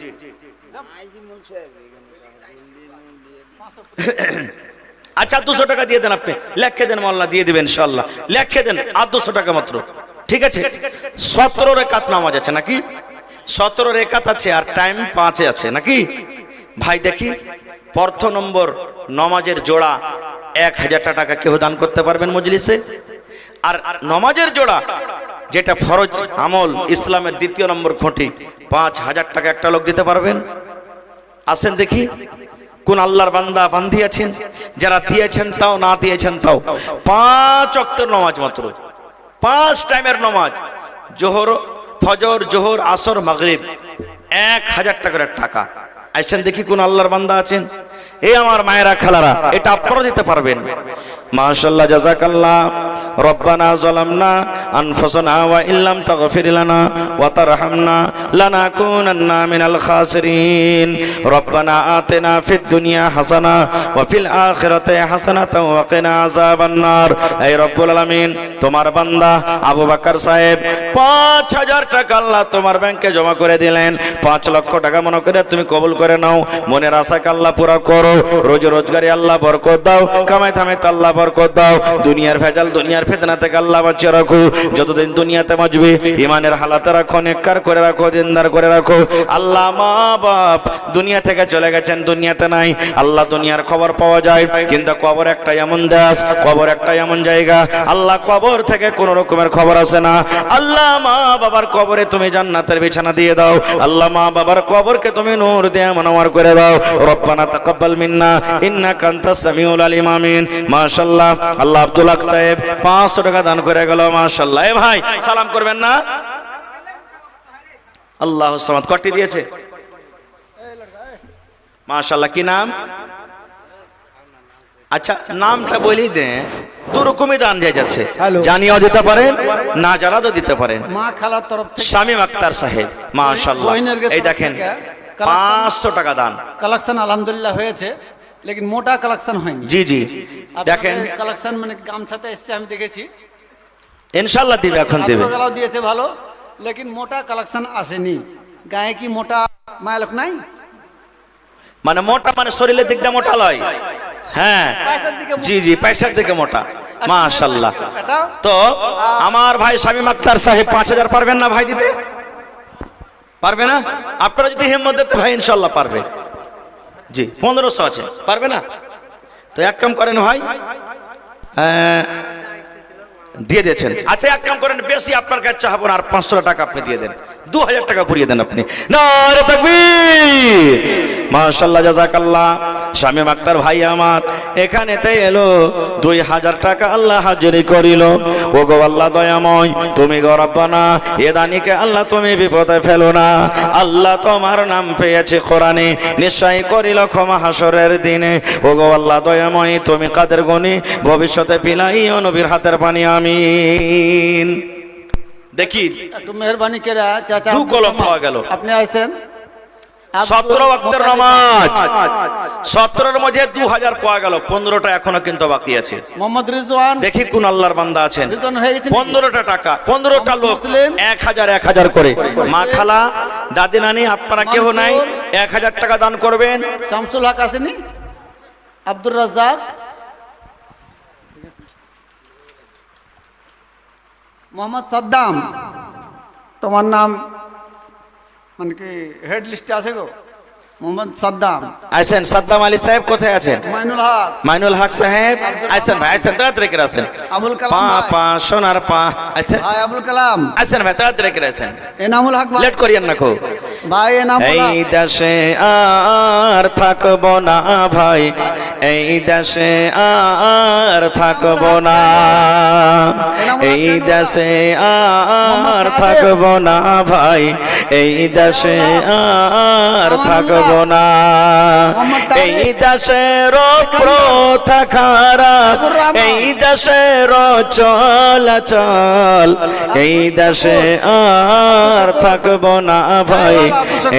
আচ্ছা, ২০০ টাকা দিয়ে দেন, আপনি লেখে দেন, মোল্লা দিয়ে দিবেন ইনশাআল্লাহ, লেখে দেন, আর ২০০ টাকা মাত্র। ঠিক আছে। ১৭ রাকাত নামাজ আছে নাকি? ১৭ রাকাত আছে, আর টাইম 5 আছে নাকি? ভাই দেখি প্রথম নম্বর নমাজের জোড়া 1000 টাকা কেউ দান করতে পারবেন মজলিসে? আর নমাজের জোড়া যেটা ফরজ আমল ইসলামের দ্বিতীয় নম্বর খুঁটি 5000 টাকা একটা লোক দিতে পারবেন? আসেন দেখি কোন আল্লাহর বান্দা বান্দি আছেন যারা দিয়েছেন তাও, না দিয়েছেন তাও। 5 ওয়াক্তের নামাজ, মাত্র 5 টাইমের নামাজ, জোহর, ফজর, জোহর, আসর, মাগরিব, 1000 টাকার টাকা। আসেন দেখি কোন আল্লাহর বান্দা আছেন। এই আমার মায়েরা খালারা, এটা আপনারা দিতে পারবেন। মাশাআল্লাহ, জাযাকাল্লাহ। রব্বানা যালামনা আনফুসানা ওয়া ইল্লাম তাগফির লানা ওয়া তারহামনা লানাকুনান্না মিনাল খাসিরিন। রব্বানা আতিনা ফিদ দুনিয়া হাসানা ওয়া ফিল আখিরাতি হাসানাতাও ওয়া কিনা আযাবান নার। হে রব্বুল আলামিন, তোমার বান্দা আবু বকর সাহেব 5000 টাকা আল্লাহ তোমার ব্যাংকে জমা করে দিলেন। 5 লক্ষ টাকা মনে করে তুমি কবুল করে নাও। মনের আশাকে আল্লাহ পুরা করো। রোজ রোজগারে আল্লাহ বরকত দাও। কামাই থামাইতে আল্লাহ বরকত দাও। দুনিয়ার ভেজাল, দুনিয়ার ফিতনা থেকে আল্লাহ বাঁচিয়ে রাখো। যতদিন দুনিয়াতে বাঁচবে ইমানের হালাতে রাখো, নেককার করে রাখো, দিনদার করে রাখো। আল্লাহ মা বাপ দুনিয়া থেকে চলে গেছেন, দুনিয়াতে নাই। আল্লাহ দুনিয়ার খবর পাওয়া যায়, কিন্তু কবর একটা এমন দেশ, কবর একটা এমন জায়গা, আল্লাহ কবর থেকে কোন রকমের খবর আসে না। আল্লাহ মা বাবার কবরে তুমি জান্নাতের বিছানা দিয়ে দাও। আল্লাহ মা বাবার কবরকে তুমি নূর দিয়ে মনোয়ার করে দাও। রব্বানা তাকাব্বাল মিন্না ইন্নাকা আনতাস সামিউল আলিম। আমিন। মাশাআল্লাহ। আল্লাহ আব্দুল হক সাহেব 500 টাকা দান করে গেল। মাশাআল্লাহ। এ ভাই সালাম করবেন না? আল্লাহু সামাদ। কটি দিয়েছে? মাশাআল্লাহ। কি নাম? আচ্ছা, নামটা বলি দেন। দু রকমই দান যায় যাচ্ছে, জানিও দিতে পারেন, না জানাও দিতে পারেন। মা খালার তরফ থেকে শামীম আক্তার সাহেব, মাশাআল্লাহ। এই দেখেন 500 টাকা দান। কালেকশন আলহামদুলিল্লাহ হয়েছে, লেকিন মোটা কালেকশন হয়নি। জি জি, দেখেন কালেকশন মানে গামছাতে এসছে, আমি দেখেছি। ইনশাআল্লাহ দিবে, এখন দিবে। গলাও দিয়েছে ভালো, লেকিন মোটা কালেকশন আসেনি। গায়ে কি মোটা মায়ালক নাই? মানে মোটা মানে শরীরের দিক দিয়ে মোটা লয়। হ্যাঁ জি জি, পয়সার দিকে মোটা। মাশাআল্লাহ। তো আমার ভাই শামীম আক্তার সাহেব 5000 পারবেন না ভাই দিতে? পারবে না? আপনারা যদি হিম্মত দিতে ভাই ইনশাআল্লাহ পারবে। জি 1500 আছে, পারবে না? তো এক কাম করেন ভাই, দিয়ে দিয়েছেন। আচ্ছা এক কাম করেন, বেশি আপনার কাছে চাহাবো না, আর 500 টাকা আপনি দিয়ে দেন, 2000 টাকা পুরিয়ে দেন আপনি। নারে তাকবীর। মাশাআল্লাহ, জাযাকাল্লাহ। শামীম আক্তার ভাই আমার এখানেতে এলো 2000 টাকা আল্লাহ হাজিরি করিল। ও গো আল্লাহ দয়াময়, তুমি গো রব্বানা, এ দানিকে আল্লাহ তুমি বিপদে ফেলো না। আল্লাহ তোমার নাম পেয়েছে কোরআনে, নিশ্চয়ই করিল ক্ষমা হাসরের দিনে। ও গো আল্লাহ দয়াময়, তুমি কাদের গনি ভবিষ্যতে পিলাইও নবীর হাতের পানি। আমিন। দেখি একটু মেহরবানি করে চাচা, 2 কলম পাওয়া গেল। আপনি আইছেন 17 ওয়াক্তের নামাজ, 17 এর মধ্যে 2000 পাওয়া গেল, 15টা এখনো কিন্তু বাকি আছে। মোহাম্মদ রিজওয়ান, দেখি কোন আল্লাহর বান্দা আছেন। 15টা টাকা, 15টা লোক 1000 করে। মা খালা দাদি নানি আপনারা কেউ নাই, 1000 টাকা দান করবেন। শামসুল হক আসেনি? আব্দুর রাজ্জাক, মোহাম্মদ সাদ্দাম, তোমার নাম মানে কি হেড লিস্টে আছে গো? মোহাম্মদ সাদ্দাম আছেন। সাদ্দাম আলী সাহেব কোথায় আছেন? মাইনুল হক, মাইনুল হক সাহেব আছেন ভাই, আছেন, তাড়াতাড়ি করে আছেন। আবুল কালাম পা সোনার পা আছেন ভাই, আবুল কালাম আছেন ভাই, তাড়াতাড়ি করে আছেন, এনামুল হক ভাই, লেট করিয়েন না খো ভাই। এনামুল হক, এই দেশে আর থাকবো না ভাই, এই দেশে আর থাকবো না, এই দেশে আর থাকবো না ভাই, এই দেশে আর থাকবো না, এই দেশের প্রথা খারাপ, এই দেশের চলাচল, এই দেশে আর থাকবো না ভাই,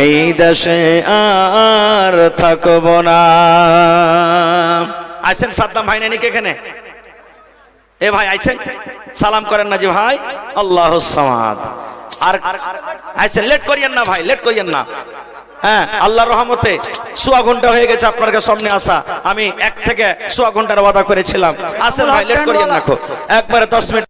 এই দেশে আর থাকবো না। আছেন সাদ্দাম ভাই নাকি এখানে? এ ভাই আছেন? সালাম করেন না জি ভাই। আল্লাহুস সামাদ। আর আছেন? লেট করিয়েন না ভাই, লেট করিয়েন না। হ্যাঁ, আল্লাহর রহমতে সোয়া ঘন্টা হয়ে গেছে আপনার সামনে আসা। আমি 1 থেকে সোয়া ঘন্টার ওয়াদা করেছিলাম। আসেন ভাই, লেট করিয়েন না, একবারে 10 মিনিট।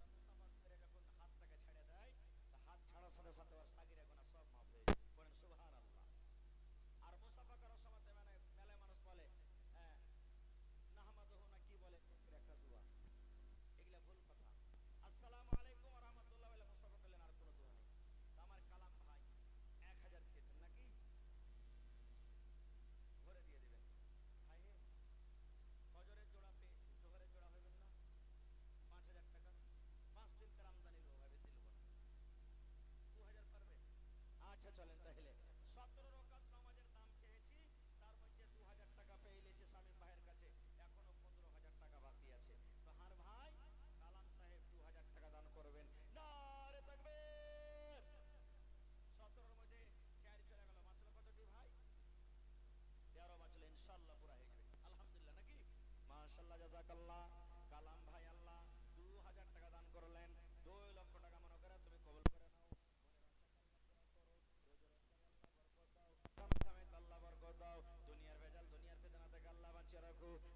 যত